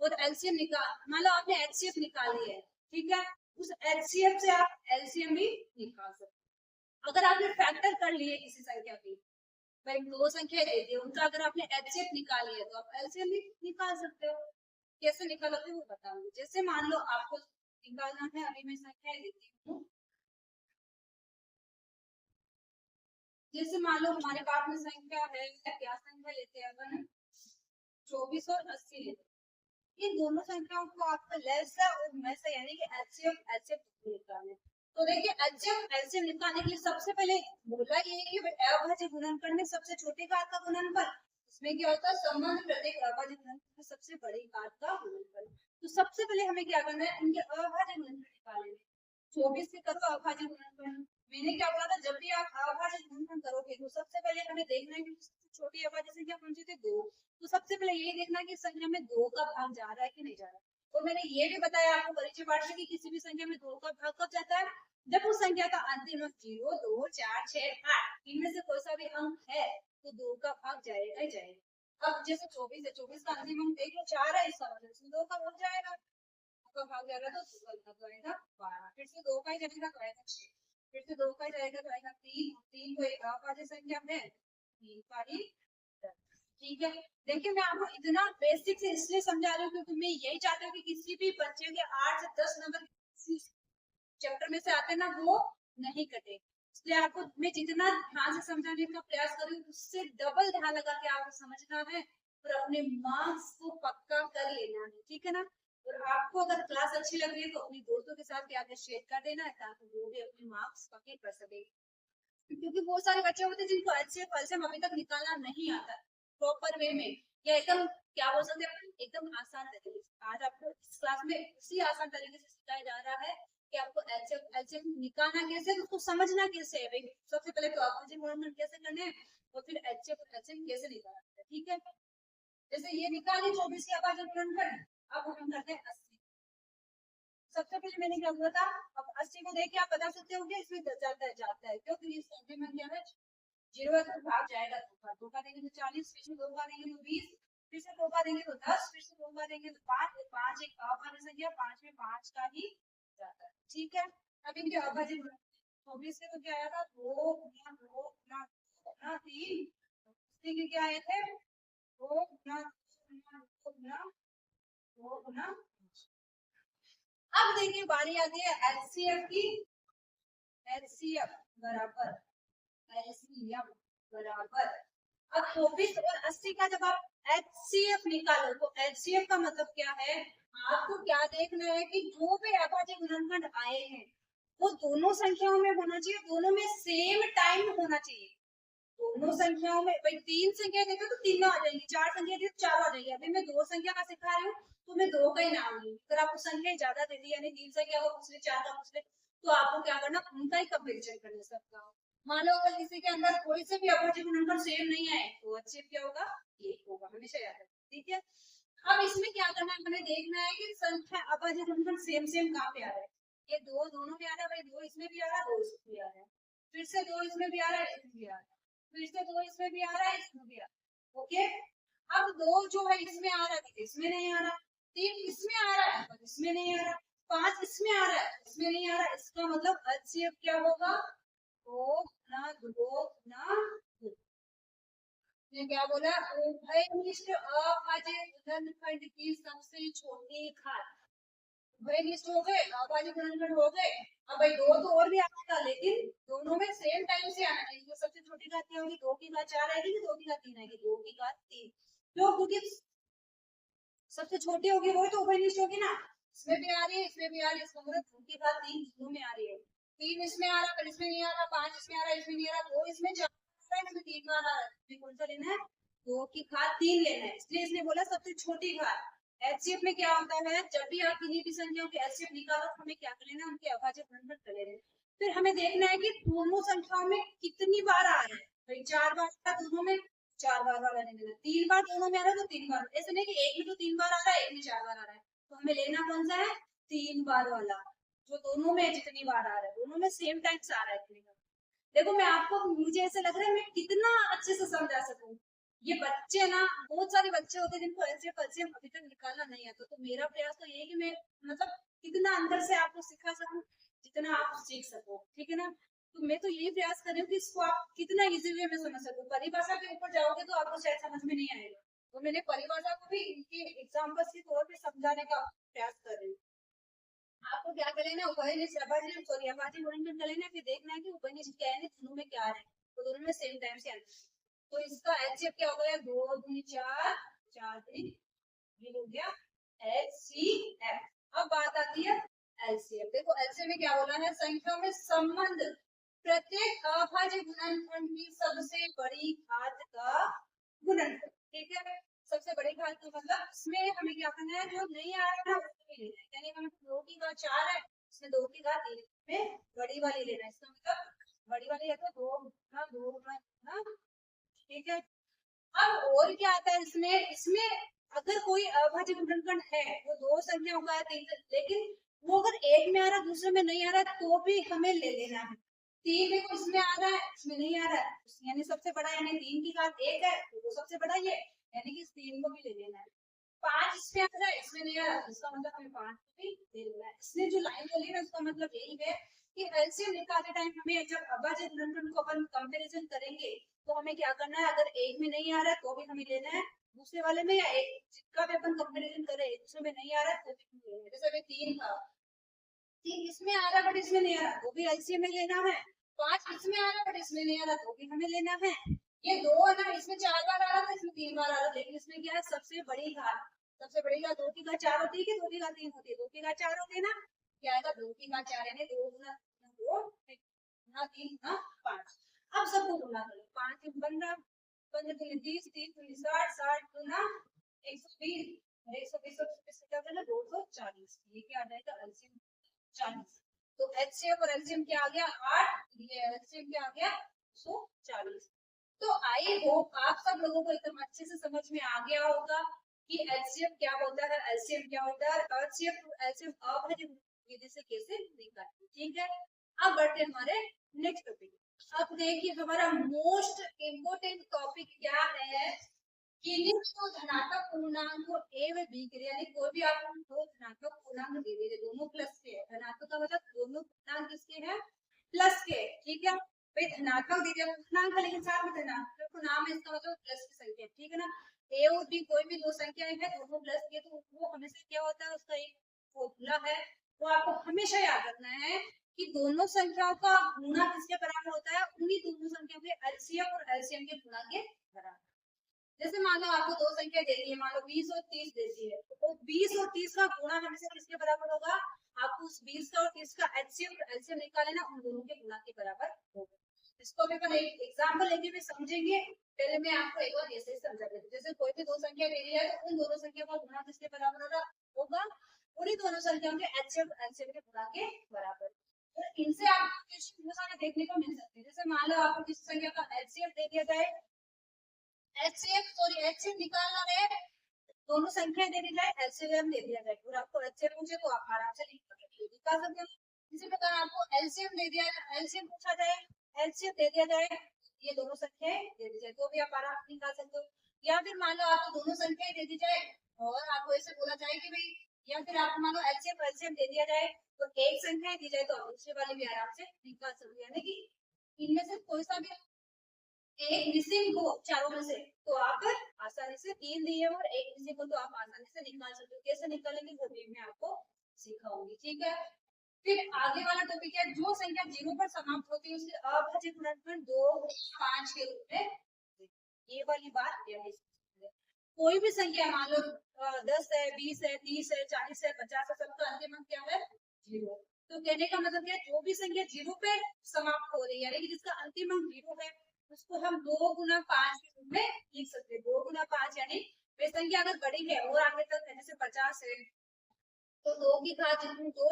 और एलसीएम निकाल, मान लो आपने एचसीएफ निकाल लिया है, ठीक है, उस एचसीएफ से आप एलसीएम भी निकाल सकते हो। अगर आपने फैक्टर कर लिए किसी संख्या की, भाई 2 संख्या दे दी उनका अगर आपने एचसीएफ निकाल लिया तो आप एलसीएम भी निकाल सकते हो। कैसे निकालोगे वो बताऊंगी। जैसे मान लो आपको निकालना है, अभी मैं संख्या देती हूँ। जैसे मान लो हमारे पास में संख्या है, क्या संख्या लेते हैं अपन 24 और 80 लेते हैं। इन दोनों संख्याओं को आपको लेसा और मैसा यानी कि एचसीएफ एचसीएफ निकालना है। तो देखिए एचसीएफ एचसीएफ निकालने के लिए सबसे पहले बोला ये है कि अभाज्य गुणनफल में सबसे छोटे घात का गुणनफल, इसमें क्या होता है संबंध प्रत्येक अभाज्य गुणनफल में सबसे बड़ी घात का गुणनफल। तो सबसे पहले हमें क्या करना है, इनके अभाज्य गुणनफल निकालने। 24 से करो अभाज्य गुणनफल। मैंने क्या बोला था, जब भी आप अभाज्य गुणनफल करोगे तो सबसे पहले हमें देखना है कि छोटी अभाज्य संख्या कौन सी थी 2। तो सबसे पहले यही देखना कि संख्या में 2 का भाग जा रहा है कि नहीं जा रहा है। और मैंने ये भी बताया आपको परिचय पाठ में कि किसी भी संख्या में 2 का भाग कब जाता है, जब उस संख्या का अंतिम अंक 0, 2, 4, 6, 8 इनमें से कोई सा भी अंक है तो 2 का भाग जाएगा ही जाएगा। अब जैसे 24 है, 24 का अंतिम अंक देख लो 4 है, इसका मतलब इसमें 2 का भाग जाएगा, का भाग जाएगा तो 2 का भाग जाएगा 12, फिर से 2 का ही जाएगा तो आएगा 6, फिर से 2 का ही जाएगा तो आएगा 3, 3 को एक अभाज्य संख्या है 3 का ही। ठीक है, देखिए मैं आपको इतना बेसिक से इसलिए समझा रही हूँ क्योंकि मैं यही चाहती हूँ कि किसी भी बच्चे के 8 से 10 नंबर चैप्टर में से आते ना वो नहीं कटे। इसलिए आपको मैं जितना ध्यान से समझाने का प्रयास कर रही हूँ उससे डबल ध्यान लगा के आपको समझना है और अपने मार्क्स को पक्का कर लेना है। ठीक है ना, और आपको अगर क्लास अच्छी लग रही है तो अपने दोस्तों के साथ क्या शेयर कर देना है ताकि वो भी अपने मार्क्स पक्के कर सके। क्योंकि बहुत सारे बच्चे होते हैं जिनको एचसीएफ एलसीएम अभी तक निकालना नहीं आता प्रॉपर वे में, या एकदम क्या बोल सकते हैं एकदम आसान तरीके से। आज आपको इस क्लास में उसी आसान तरीके से सिखाया जा रहा है कि आपको एचसीएफ एलसीएम निकालना कैसे, उसको समझना कैसे है। भाई सबसे पहले तो अभाज्य गुणनफल कैसे करने हैं और फिर एचसीएफ एलसीएम कैसे निकालना है। ठीक है, जैसे ये निकाली 24 के अभाज्य गुणनफल, अब हम करते हैं 80। सबसे पहले मैंने क्या बोला था, अब 80 को देख के आप बता सकते हो कि इसमें जाता है क्योंकि इस संख्या में क्या है 0 है तो भाग जाएगा 2 का देंगे तो 40, फिर से 2 का देंगे तो 20, फिर से 2 का देंगे तो 10, फिर से 2 का देंगे तो 5, 5 एक अभाज्य संख्या 5 में 5 का ही जाता है। ठीक है, अब इनके अभाज्य गुणनखंड 24 से तो क्या आया था 2 गुना 2 गुना 2 गुना 3, इसके क्या आए थे 2 गुना 2 गुना 2 गुना 2 गुना। अब देखिए बारी आती है एचसीएफ की। एचसीएफ बराबर एचसीएफ बराबर, अब 24 और 80 का जब आप एचसीएफ निकालो तो एचसीएफ का मतलब क्या है, आपको क्या देखना है कि जो भी अभाज्य गुणनखंड आए हैं वो दोनों संख्याओं में होना चाहिए, दोनों में सेम टाइम होना चाहिए। दोनों संख्याओं में, भाई 3 संख्या देते तो तीनों आ जाएंगी, 4 संख्या देते तो 4 आ जाएगी। अभी मैं 2 संख्या का सिखा रही हूँ तो मैं 2 का ही नाम लूंगी। अगर आपको संख्या ज्यादा दे दी, यानी 3 संख्या का पूछ ले, 4 का पूछ ले, तो आपको क्या करना, उनका ही कंपेरिजन करना सबका। मान लो अगर किसी के अंदर कोई से भी अभाज्य गुणनखंड सेम नहीं आए तो अच्छे क्या होगा, एक होगा, हमेशा याद रखना। ठीक है, अब इसमें क्या करना है, हमें देखना है कि संख्या अभाज्य गुणनखंड सेम सेम कहाँ पे आ रहा है। ये दो दोनों में आ रहा है, भाई 2 इसमें भी आ रहा है, 2 इसमें भी आ रहा है, फिर से 2 इसमें भी आ रहा है, इसमें भी आ रहा है, फिर से 2 इसमें भी आ रहा है, इसमें भी आ रहा है। ओके, अब 2 जो है इसमें आ रहा है, इसमें नहीं आ रहा, 3 इसमें आ रहा है पर इसमें नहीं आ रहा, 5 इसमें आ रहा है इसमें नहीं आ रहा, इसका मतलब एचसीएफ क्या होगा, 2 गुना 2 गुना 2। ये क्या बोला, उभयनिष्ठ अभाज्य गुणनखंड की सबसे छोटी घात। उभयनिष्ठ हो गए, अभाज्य गुणनखंड हो गए। अब भाई 2 तो और भी आना था, लेकिन दोनों में सेम टाइम से आना चाहिए। तो सबसे छोटी घात क्या होगी, 2 की घात 4 आएगी कि 2 की घात 3 आएगी, 2 की घात 3। क्यों, क्योंकि सबसे छोटी होगी वो तो उभयनिष्ठ होगी ना, इसमें भी आ रही है इसमें भी आ रही है, इसका मतलब 2 की घात 3 दोनों में आ रही है। 3 इसमें आ रहा है पर इसमें नहीं आ रहा, 5 इसमें आ रहा है इसमें नहीं आ रहा, 2 इसमें 4 आ रहा है इसमें 3 आ रहा है, कौन सा लेना है, 2 की घात 3 लेना है। इसलिए इसने बोला सबसे छोटी घात। एचसीएफ में क्या होता है, जब भी आप किसी भी संख्याओं के एचसीएफ निकालो तो हमें क्या कर लेना, उनके अभाज्य गुणनखंड कर लेना। फिर हमें देखना है कि दोनों संख्याओं में कितनी बार आ रहा है, भाई 4 बार था दोनों में, 4 बार वाला नहीं लेना, 3 बार दोनों में आ रहा है तो 3 बार, ऐसे नहीं कि एक में तो 3 बार आ रहा है एक में 4 बार आ रहा है, तो हमें लेना कौन सा है, 3 बार वाला, जो दोनों में जितनी बार आ रहा है, दोनों में सेम टाइम से आ रहा है इतनी बार। देखो मैं आपको, मुझे ऐसे लग रहा है मैं कितना अच्छे से समझा सकूं। ये बच्चे ना, बहुत सारे बच्चे होते हैं जिनको एचसीएफ अभी तक निकालना नहीं आता, तो मेरा प्रयास तो ये है कि मैं मतलब कितना अंदर से आपको सिखा सकूं, जितना आप सीख सको। ठीक है ना, तो मैं तो यही प्रयास कर रही हूँ कि इसको आप कितना इजी वे में समझ सको। परिभाषा के ऊपर जाओगे तो आपको शायद समझ में नहीं आएगा, तो मैंने परिभाषा को भी इनकी एग्जाम्पल के तौर पे समझाने का प्रयास कर रही हूँ। आपको क्या कर लेना, उभयनिष्ठ अभाज्य सॉरी अभाज्य गुणनखंड कर लेना, फिर देखना है कि उभयनिष्ठ क्या है, दोनों में क्या आ रहा है, तो दोनों में सेम टाइम से आना है। तो इसका एचसीएफ क्या हो गया, 2 दूनी 4, 4 दूनी ये हो गया एचसीएफ। अब बात आती है एलसीएफ। देखो एलसीएफ में क्या बोला है, संख्याओं में संबंध प्रत्येक अभाज्य गुणनखंड की सबसे बड़ी घात का गुणनफल। ठीक है, सबसे बड़ी घात का मतलब इसमें हमें क्या करना है, जो नहीं आ रहा है उसको भी लेना है, यानी हमें 2 की घात 4 है, इसमें 2 की घात 1 में बड़ी वाली लेना है, इसका मतलब बड़ी वाली है तो 2 गुना 2 गुना। ठीक है, अब और क्या आता है इसमें, इसमें अगर कोई अभाज्य गुणनखंड है वो 2 संख्याओं का है, लेकिन वो अगर एक में आ रहा है दूसरे में नहीं आ रहा तो भी हमें ले लेना है। 3 देखो इसमें आ रहा है इसमें नहीं आ रहा है, यानी सबसे बड़ा, यानी 3 की घात 1 है तो वो सबसे बड़ा ये, यानी कि इस 3 को भी ले लेना है। 5 इसमें आ रहा है इसमें नहीं आ रहा, इसका मतलब हमें 5 को भी ले लेना है। इसने जो लाइन बोली ना उसका मतलब यही है कि एलसीएम निकालते टाइम हमें जब अभाज्य गुणनखंड को अपन कंपैरिजन करेंगे तो हमें क्या करना है, अगर एक में नहीं आ रहा है तो भी हमें लेना है, दूसरे वाले में या एक जिसका भी अपन कंपैरिजन करें दूसरे में नहीं आ रहा है तो भी लेना है। जैसे अभी 3 था, 3 इसमें आ रहा है बट इसमें नहीं आ रहा तो भी एलसीएम में लेना है, 5 इसमें आ रहा है बट इसमें नहीं आ रहा तो भी हमें लेना है। ये 2 है ना, इसमें 4 बार आ रहा था इसमें 3 बार आ रहा, लेकिन इसमें क्या है, सबसे बड़ी घात, सबसे बड़ी घात 2 की घात 4 होती है कि 2 की घात 3 होती है, 2 की घात 4 होती है ना, क्या आएगा 2 की घात 4 यानी 2 गुना 2 गुना 3 गुना 5। अब सबको गुना करो, 5 15 15 3 30 30 60 60 गुना 120 120 क्या करना 240, ये क्या आ जाएगा एलसीएम 40। तो एचसीएफ और एलसीएम क्या आ गया 8, ये एलसीएम क्या आ गया 140। तो आई होप आप सब लोगों को एकदम अच्छे से समझ में आ गया होगा कि एचसीएफ क्या होता है, एलसीएम क्या होता है, एलसीएम अभाज्य विधि से कैसे निकालें। ठीक है, अब बढ़ते हैं हमारे नेक्स्ट टॉपिक। अब देखिए हमारा मोस्ट इम्पोर्टेंट टॉपिक क्या है, किन्हीं तो धनात्मक पूर्णांक को ए व बी के लिए, यानी कोई भी आपको दो धनात्मक पूर्णांक दे दीजिए, दोनों प्लस के है, धनात्मक का मतलब दोनों पूर्णांक किसके हैं, प्लस के, ठीक है भाई, धनात्मक दीजिए पूर्णांक है लेकिन साथ में धनात्मक को नाम है, इसका मतलब प्लस की संख्या, ठीक है ना। ए और बी कोई भी दो संख्याएं हैं दोनों प्लस के, तो वो हमेशा क्या होता है, उसका एक फॉर्मूला है, वो आपको हमेशा याद रखना है कि दोनों संख्याओं का गुणा किसके बराबर होता है, उन्हीं दोनों संख्याओं के एलसीएम और एलसीएम के गुणा के बराबर। जैसे मान लो आपको दो संख्या दे दी है, मान लो 20 और 30 दे दी है, तो 20 और 30 का गुणा हमेशा किसके बराबर होगा, आपको उस 20 का और 30 का एलसीएम निकाले ना, उन दोनों के गुणा के बराबर होगा। इसको भी अपन एक एग्जांपल लेके भी समझेंगे, पहले मैं आपको एक बार ऐसे ही समझा देती हूँ। जैसे कोई भी दो संख्या दे दी है तो उन दोनों संख्या का गुणा किसके बराबर होगा, उन्हीं दोनों संख्याओं के एलसीएम के गुणा के बराबर। तो इनसे आपको क्वेश्चन बहुत सारे देखने को मिल सकते हैं। जैसे मान लो आपको किसी संख्या का एलसीएम दे दिया जाए, एचसीएफ निकालना है, दोनों संख्या दे दी जाए, एलसीएम दे दिया जाए और आपको एचसीएफ पूछे तो आप आराम से निकाल सकते हो। इसी प्रकार आपको एलसीएम दे दिया, एलसीएम पूछा जाए, एलसीएम दे दिया जाए, ये दोनों संख्या दे दी जाए तो भी आप आराम से निकाल सकते हो। या फिर मान लो आपको दोनों संख्या दे दी जाए और आपको ऐसे बोला जाए कि भाई, या फिर आपको मान लो एलसीएम एलसीएम दे दिया जाए तो एक संख्या दी जाए तो आप दूसरे वाले भी आराम से निकाल सकते हो, यानी कि इनमें से कोई सा भी एक मिसिंग हो चारों में से तो आप आसानी से, तीन दिए और एक मिसिंग हो तो आप आसानी से निकाल सकते हो। कैसे निकालेंगे वो भी मैं आपको सिखाऊंगी, ठीक है। फिर आगे वाला टॉपिक है, जो संख्या 0 पर समाप्त होती है उसे अभाज्य गुणनफल 2, 5 के रूप में, ये वाली बात है। कोई भी संख्या मान लो 10 है, 20 है, 30 है, 40 है, 50 है, सबका अंतिम अंक क्या है, 0। तो कहने का मतलब क्या है, जो भी संख्या 0 पे समाप्त हो रही है, यानी कि जिसका अंतिम अंक 0 है, उसको हम 2 गुना 5 के रूप में लिख सकते हैं। 2 गुना 5 यानी वे संख्या अगर बड़ी है और आगे तक है, जैसे 50 है तो 2 की घात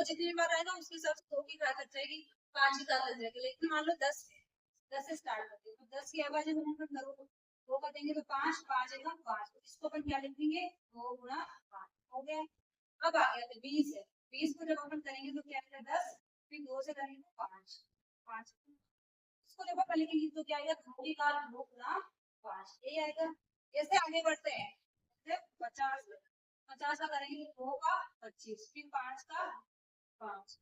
जितनी बार आएगा उसके हिसाब से 2 की घात लग जाएगी, 5 की घात लग जाएगी। लेकिन मान लो 10 है, 10 से स्टार्ट करते हैं तो 10 की आवाज करो, 2 का देंगे तो 5, 5 है 5, तो इसको अपन क्या लिखेंगे, 2 गुना 5 हो गया। अब आ गया 20 है, 20 को जब अपन करेंगे तो क्या आएगा 10, फिर 2 से करेंगे 5, 5 इसको जब अपन लिखेंगे तो क्या आएगा, 2 की घात 2 गुना 5 ये आएगा। ऐसे आगे बढ़ते हैं, 50, 50 का करेंगे तो 2 का 25, फिर 5 का 5,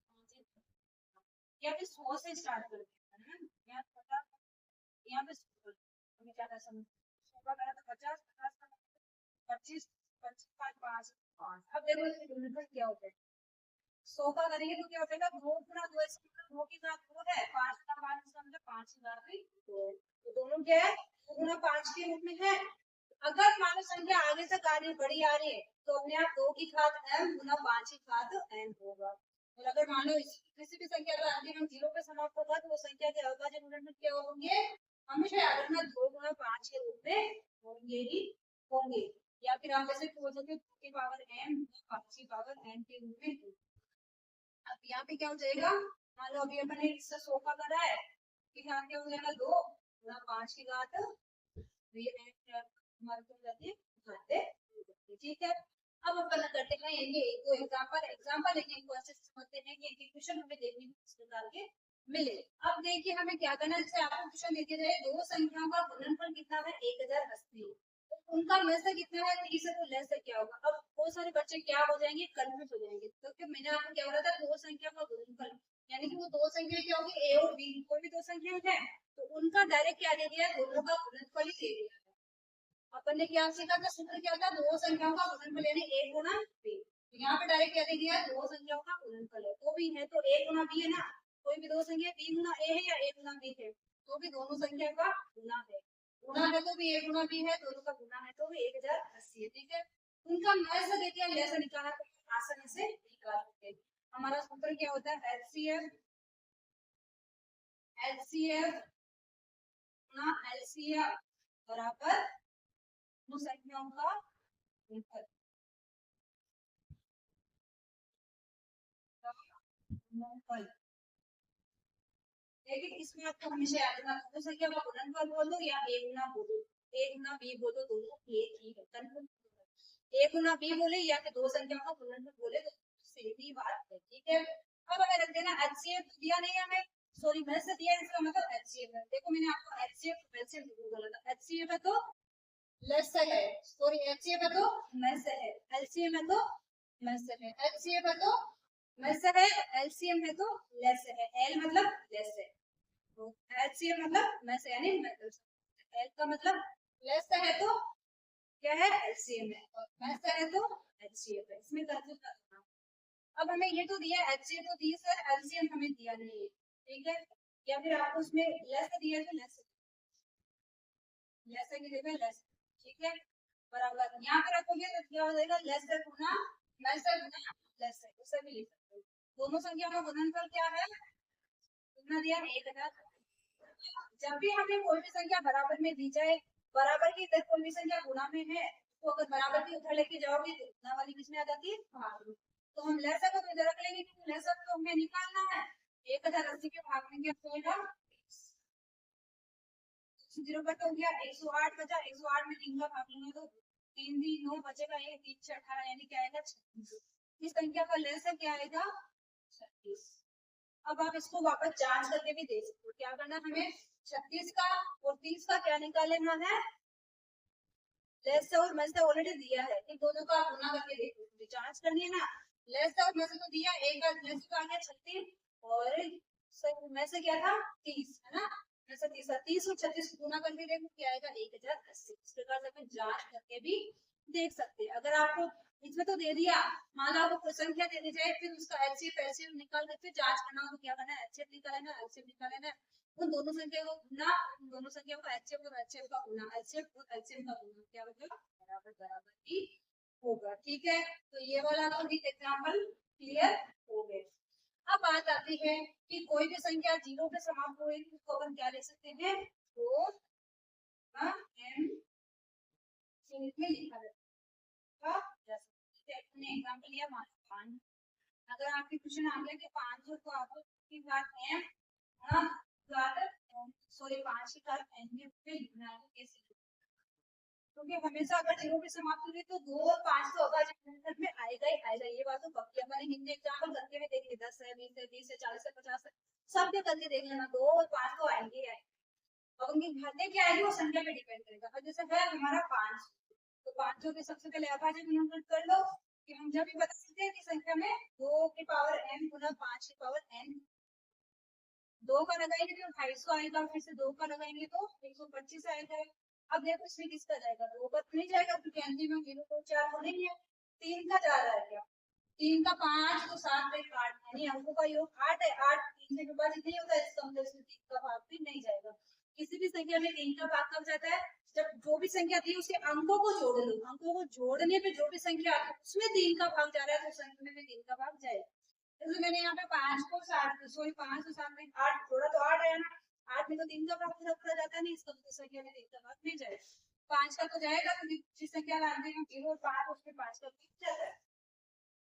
या फिर 100 से स्टार्ट करते हैं, यहाँ 50, यहाँ पे हमें क्या था, 100 का करा तो 50, 50 का 25, 25 का 5, 5। अब देखो इसके गुणनफल क्या होता है, 100 का करेंगे तो क्या हो जाएगा, 2 गुना 2, इसका 2 की घात 2 है, 5 का 5 इसका मतलब 5 की घात 2 है, तो दोनों क्या है 2 गुना 5 के रूप में है। अगर मान लो संख्या आगे तक आ रही बड़ी आ रही है तो अपने आप 2 की घात m गुना 5 की घात n होगा। और अगर मान लो किसी भी संख्या का अंतिम अंक 0 पे समाप्त होगा तो वो संख्या के अविभाज्य गुणनफल क्या होंगे, हमेशा याद रखना 2 गुना 5 के रूप में होंगे ही होंगे। या फिर आप ऐसे बोल सकते हो 2 की पावर m 5 की पावर n के रूप में। अब यहाँ पे क्या हो जाएगा, मान लो अभी अपन ने इससे 100 का करा है, फिर यहाँ क्या हो जाएगा 2 गुना 5 की घात, ठीक है। अब अपन करते हैं ये दो एग्जांपल एक क्वेश्चन समझते हैं कि एक क्वेश्चन हमें देखने को किस प्रकार के मिले। अब देखिए हमें क्या करना है, जैसे आपको क्वेश्चन दे दिया जाए दो संख्याओं का गुणनफल कितना है 1080, उनका में से कितना है 30 है तो लेस से क्या होगा। अब बहुत सारे बच्चे क्या हो जाएंगे, कंफ्यूज हो जाएंगे, क्योंकि मैंने आपको क्या बोला था, दो संख्या का गुणनफल यानी कि वो दो संख्या क्या होगी, ए और बी, कोई भी दो संख्या है तो उनका डायरेक्ट क्या दे दिया है, दोनों का गुणनफल ही दे दिया है। अपन ने क्या सीखा था, सूत्र क्या था, दो संख्याओं का गुणनफल यानी a गुना b। तो यहाँ पे डायरेक्ट क्या दे दिया, दो संख्याओं का गुणनफल है तो भी है तो a गुना b है ना, कोई भी दो संख्या b गुना a है या a गुना b है तो भी दोनों संख्या का गुना है तो भी a गुना b है, दोनों का गुना है तो भी 1080 है, ठीक है। उनका मैं से दे दिया, लेस निकालना तो आसानी से निकाल सकते हैं। हमारा सूत्र क्या होता है, एचसीएफ गुना एलसीएम बराबर दो संख्याओं का गुणनफल। लेकिन इसमें आपको हमेशा याद रखना, दो संख्या का गुणनफल बोलो या a गुना बोलो, a गुना b बोलो, दोनों एक ही है। कंफर्म a गुना b बोले या फिर दो संख्याओं का गुणनफल बोले तो सीधी बात है, ठीक है। अब हमें रख देना HCF दिया नहीं हमें, सॉरी मैं से दिया, इसका मतलब HCF है। देखो मैंने आपको HCF वैसे बोला था, HCF है तो लेस है, सॉरी एचसीएफ है तो में से है, एलसीएम है तो में से है, एचसीएफ है तो में से है, एलसीएम है तो लेस है, एल मतलब लेस है, तो एचसीएफ मतलब में से यानी एल का मतलब लेस है तो क्या है, एलसीएम है, और में से है तो एचसीएफ है, इसमें कंफ्यूज करना। अब हमें ये तो दिया, एचसीएफ तो दी सर, एलसीएम हमें दिया नहीं है, ठीक है, या फिर आपको उसमें लेस दिया तो लेस की जगह लेस, ठीक है, बराबर यहाँ पे रखोगे तो क्या हो जाएगा, लेस गुना लेसर गुना लेसर, उसे भी लिख सकते हो। दोनों संख्या का गुणनफल क्या है, कितना दिया, 1000। जब भी हमें कोई भी संख्या बराबर में दी जाए, बराबर की इधर कोई भी संख्या गुणा में है, तो अगर बराबर की उधर लेके जाओगे तो गुणा वाली किस में आ जाती है, भाग में। तो हम लेसर को तो इधर रख लेंगे क्योंकि लेसर तो हमें निकालना है, 1080 के भाग में क्या होगा, 0 कट हो गया, 108 बचा, 108 में 3 का भाग लेंगे तो 3 दी 9 बचेगा, 1 3 6 18 यानी क्या आएगा, 36। इस संख्या का लेसर क्या आएगा, 36। अब आप इसको वापस जांच करके भी देख सकते हो, क्या करना हमें, 36 का और 30 का क्या निकालना है, लेस और में से ऑलरेडी दिया है, इन दोनों का गुना करके देखो, जांच करनी है ना, लेस और में से तो दिया, एक बार लेस का आ गया 36 और में से क्या था 30, है ना, में से 30 30 और 36 गुना करके देखो क्या आएगा, 1080। इस प्रकार से अपन जांच करके भी देख सकते हैं। अगर आपको इसमें तो दे दिया, मान लो आपको संख्या दे दी जाए, फिर उसका एचसीएफ एलसीएम निकाल के फिर जांच करना हो तो क्या करना है, एचसीएफ निकालना है, एलसीएम निकालना है, उन दोनों संख्या को गुना, उन दोनों संख्याओं का एचसीएफ और एचसीएफ का गुना, एचसीएफ और एलसीएम का गुना क्या होगा, बराबर बराबर ही होगा, ठीक है। तो ये वाला तो एक एग्जांपल क्लियर हो गए। अब बात आती है कि कोई भी संख्या जीरो पे समाप्त हुई उसको अपन क्या ले सकते हैं, तो एम में लिखा जाएगा, जैसे अपने एग्जांपल लिया मान 5, अगर आपके क्वेश्चन आ गया कि 500 को आप की बात एम सॉरी 5 की बात एन में लिखना है, कैसे, क्योंकि हमेशा अगर जीरो पे समाप्त हुई तो 2 और 5 तो अभाज्य में आएगा ही आएगा, ये बात तो पक्की। हमारे हिंदी एग्जाम्पल करके भी देखिए, 10 है 20 है 30 है 40 है 50 है, सब के करके देख लेना, 2 और 5 तो आएंगे ही आएंगे, और उनकी घटने क्या आएगी वो संख्या पे डिपेंड करेगा। अब जैसे है हमारा 5, तो 500 के सबसे पहले अभाज्य गुणनफल कर लो, कि हम जब भी बता सकते हैं कि संख्या में 2 की पावर n गुना 5 की पावर n, 2 का लगाएंगे तो 250 आएगा, फिर से 2 का लगाएंगे तो 125 आएगा। अब देखो इसमें किसका जाएगा, 2 का नहीं जाएगा क्योंकि एनजी में 0 तो 4 तो नहीं है, 3 का जा रहा है क्या, 3 का 5 तो 7 पे 8 यानी अंकों का योग 8 है, 8 3 से विभाजित नहीं होता, इसका मतलब इसमें 3 का भाग भी नहीं जाएगा। किसी भी संख्या में 3 का भाग कब जाता है, जब जो भी संख्या थी उसके अंकों को जोड़ लो, अंकों को जोड़ने पे जो भी संख्या आती है उसमें 3 का भाग जा रहा है तो संख्या में भी 3 का भाग जाएगा। जैसे मैंने यहाँ पे 5 को 7 सॉरी 5 और 7 में 8 जोड़ा तो 8 आया ना, 8 में तो 3 का भाग पूरा पूरा जाता नहीं, इसका मतलब संख्या में 3 का भाग नहीं जाएगा, 5 का तो जाएगा क्योंकि जिस संख्या का आंसर 0 और 5 उसमें 5 का भाग जाता है,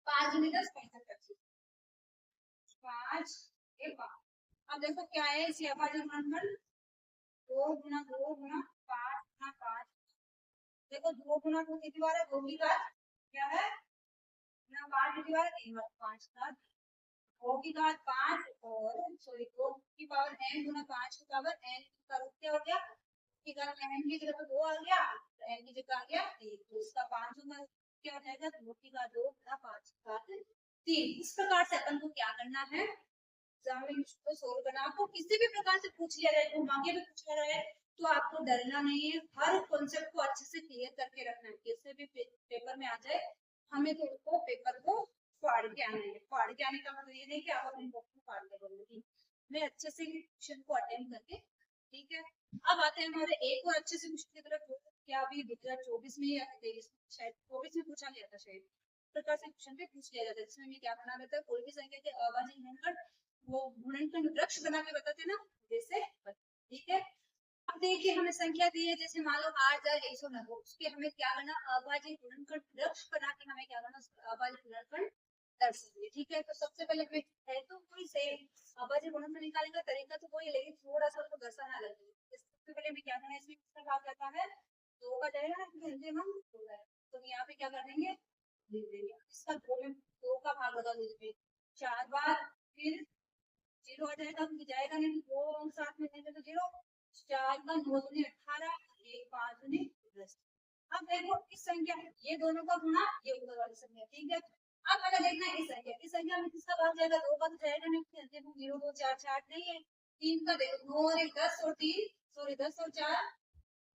5 गुने 10 65, 5 ये 5। अब देखो क्या है इसी अभाज्य गुणनफल, 2 गुना 2 गुना 5 गुना 5, देखो 2 गुना 2 कितनी बार है, 2 की घात क्या है ना, 5 कितनी बार है, 3 बार, 5 का 2 की घात 5 और सॉरी 2 की पावर n गुना 5 की पावर n का रूप क्या हो गया, की घात n की जगह तो 2 आ गया, तो n की जगह आ गया 3, तो इसका 500 में क्या हो जाएगा, 2 की घात 2 गुना 5 की घात 3। इस प्रकार से अपन को क्या करना है, को सोल्व करना। आपको किसी भी प्रकार से पूछ लिया जाए, आगे भी पूछ लिया जाए तो आपको डरना नहीं है, हर कॉन्सेप्ट को अच्छे से क्लियर करके रखना है, किसी भी पेपर में आ जाए हमें तो उसको पेपर को फाड़ के आना है। फाड़ के आने का मतलब ये नहीं कि आप अपनी बुक को फाड़ के बोलोगे, मैं अच्छे से क्वेश्चन को अटेंड करके, ठीक है। अब आते हैं हमारे एक और अच्छे से क्वेश्चन की तरफ, क्या अभी 2024 में या 23 शायद 24 में पूछा गया था, शायद प्रकार से क्वेश्चन पे पूछ लिया जाता है, जिसमें मैं क्या बना देता है, कोई भी संख्या के अभाज्य गुणनफल वो गुणनफल वृक्ष बना के बताते ना, जैसे, ठीक है। अब देखिए हमें संख्या दी है, जैसे मान लो 8190, उसके हमें क्या करना, अभाज्य गुणनफल वृक्ष बना के हमें क्या करना, अभाज्य गुणनफल दर्शाइए, ठीक है। तो सबसे पहले हमें है तो कोई सेम अभाज्य गुणनफल निकालने का तरीका तो वही, लेकिन थोड़ा सा उसको दर्शाना अलग है। सबसे पहले हमें क्या करना है, इसमें किसका भाग जाता है, 2 का जाएगा ना, क्योंकि हम 2 है तो यहाँ पे क्या कर देंगे, लिख देंगे इसका 2 में 2 का भाग लगा दीजिए 4 बार, फिर 0 आ जाएगा क्योंकि जाएगा नहीं, 2 साथ में देंगे तो 0, 4 का 9 दूनी 18, 1 5 दूनी 10, देखो इस संख्या ये दोनों का गुना ये ऊपर वाली संख्या, ठीक है। अब हमें देखना है इस संख्या में किसका भाग जाएगा, 2 का तो जाएगा नहीं, देखो 0 2 4 6 नहीं है, 3 का देखो 9 और 1 10 और 3 सॉरी 10 और 4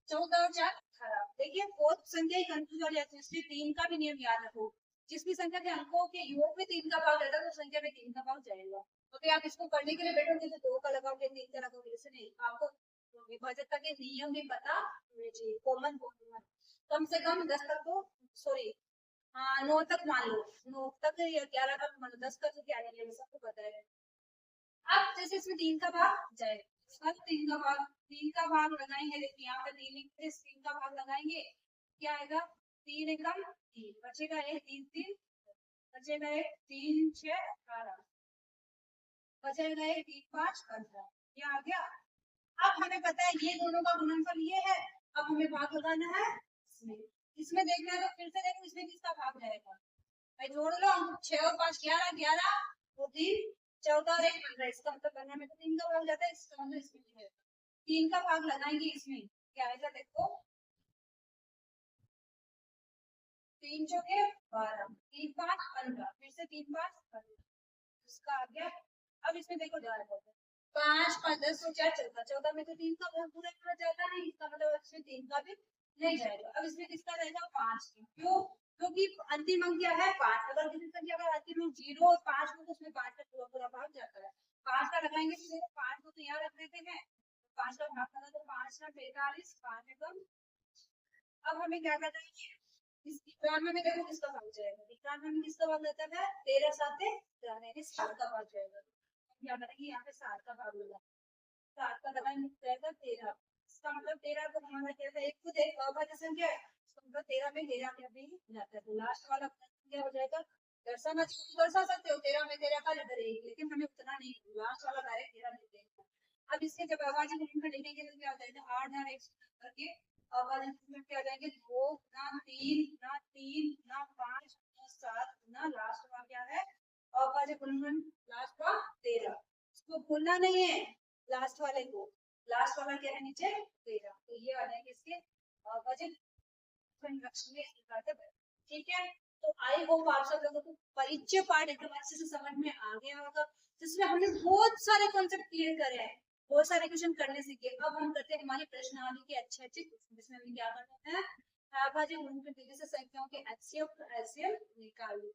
14 और 4 18। देखिए फोर्थ संख्या ही कंफ्यूज हो जाती है, इसलिए 3 का भी नियम याद रखो, जिस भी संख्या के अंकों के योग में 3 का भाग रहता है तो संख्या में 3 का भाग जाएगा। तो फिर आप इसको पढ़ने के लिए बैठोगे तो 2 का लगाओगे 3 का लगाओगे, ऐसे नहीं, आपको विभाजकता के नियम भी पता होने चाहिए, कॉमन कम से कम 10 तक तो सॉरी हाँ 9 तक मान लो, 9 तक या 11 तक मान लो, 10 का तो क्या नहीं है सबको पता है। अब जैसे इसमें 3 का भाग जाए, अब 3 का भाग लगाएंगे, देखिए यहाँ पे 3 का भाग लगाएंगे, क्या आएगा 3 एकम 3 बचेगा 1 3 3 बचेगा 1 3 6 18 बचेगा 1 3 5 15, ये आ गया। अब हमें पता है ये दोनों का गुणनफल ये है, अब हमें भाग लगाना है इसमें देखना है, तो फिर से देखो इसमें किसका भाग जाएगा, भाई जोड़ लो, 6 और 5 11 11 और 3 14 और 1 15, इसका मतलब करने में तो 3 का भाग जाता है, इसका मतलब इसमें है 3 का भाग लगाएंगे, इसमें क्या आएगा देखो 3 चौके 12 3 5 15 फिर से 3 5 15, इसका आ गया। अब इसमें देखो ध्यान रखो 5 5 10 और 4 14 14 में तो 3 का भाग पूरा पूरा जाता नहीं, इसका मतलब इसमें 3 का भी नहीं जाएगा। अब इसमें किसका रहेगा 5, क्यों, क्योंकि अंतिम अंक क्या है 5, अगर किसी संख्या का अंतिम अंक 0 और 5 हो तो उसमें 5 का पूरा पूरा भाग जाता है। 5 का लगाएंगे तो 5 को तो यहाँ रख देते हैं, 5 का भाग लगा तो 5 ना 45 5 एकम। अब हमें क्या करना है, इस 91 में देखो किसका भाग जाएगा, 91 में किसका भाग जाता है 13 7 7 का भाग जाएगा, क्या करेंगे यहाँ पे 7 का भाग लगा, 7 का लगाएंगे जाएगा 13, इसका मतलब 13 को हमारा क्या था एक खुद एक अभाज्य संख्या है, इसका मतलब 13 में 13 का भी जाता है, तो लास्ट वाला क्या हो जाएगा, दर्शाना दर्शा सकते हो 13 में 13 का इधर एक, लेकिन हमें उतना नहीं, लास्ट वाला डायरेक्ट 13 नहीं देखना। अब इसके जब अभाज्य गुणनफल लिखेंगे तो क्या हो जाएगा 8 और 1 करके अभाज्य गुणनफल क्या हो जाएंगे 2 ना 3 ना 3 ना 5 ना 7 ना लास्ट का क्या है अभाज्य गुणनफल लास्ट का 13, इसको भूलना नहीं है लास्ट वाले को, लास्ट वाला क्या है नीचे 13, तो ये आ जाएंगे इसके अभाज्य संरक्षण में इस प्रकार से, ठीक है। तो आई होप आप सब लोगों को परिचय पाठ एकदम अच्छे से समझ में आ गया होगा, जिसमें हमने बहुत सारे कॉन्सेप्ट क्लियर करे हैं, बहुत सारे क्वेश्चन करने सीखे। अब हम करते हैं हमारी प्रश्नावली के अच्छे अच्छे क्वेश्चन, जिसमें हमें क्या करना है अभाज्य गुणनफल जैसे संख्याओं के एचसीएफ निकालना,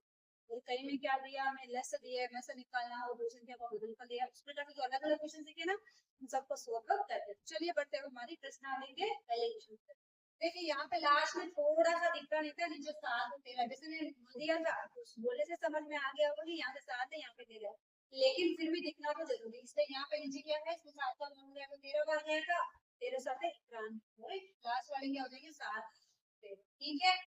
और कहीं में क्या दिया हमें लेस दिया है वैसे निकालना, और दो संख्या को गुणनफल दिया, उस प्रकार के जो अलग अलग क्वेश्चन सीखे ना उन सबको सॉल्व करते हैं। चलिए बढ़ते हैं हमारी प्रश्नावली के पहले क्वेश्चन पर। देखिए यहाँ पे लास्ट में थोड़ा सा दिखता नहीं था नीचे 7 और 13, जैसे मैंने दिया था बोलने से समझ में आ गया होगा कि यहाँ पे 7 है यहाँ पे 13 है, लेकिन फिर भी दिखना तो जरूरी, इसलिए यहाँ पे नीचे क्या है इसमें 7 का भाग जाएगा 13 भाग जाएगा 13 7 91, लास्ट वाले क्या हो जाएंगे 7 13, ठीक है।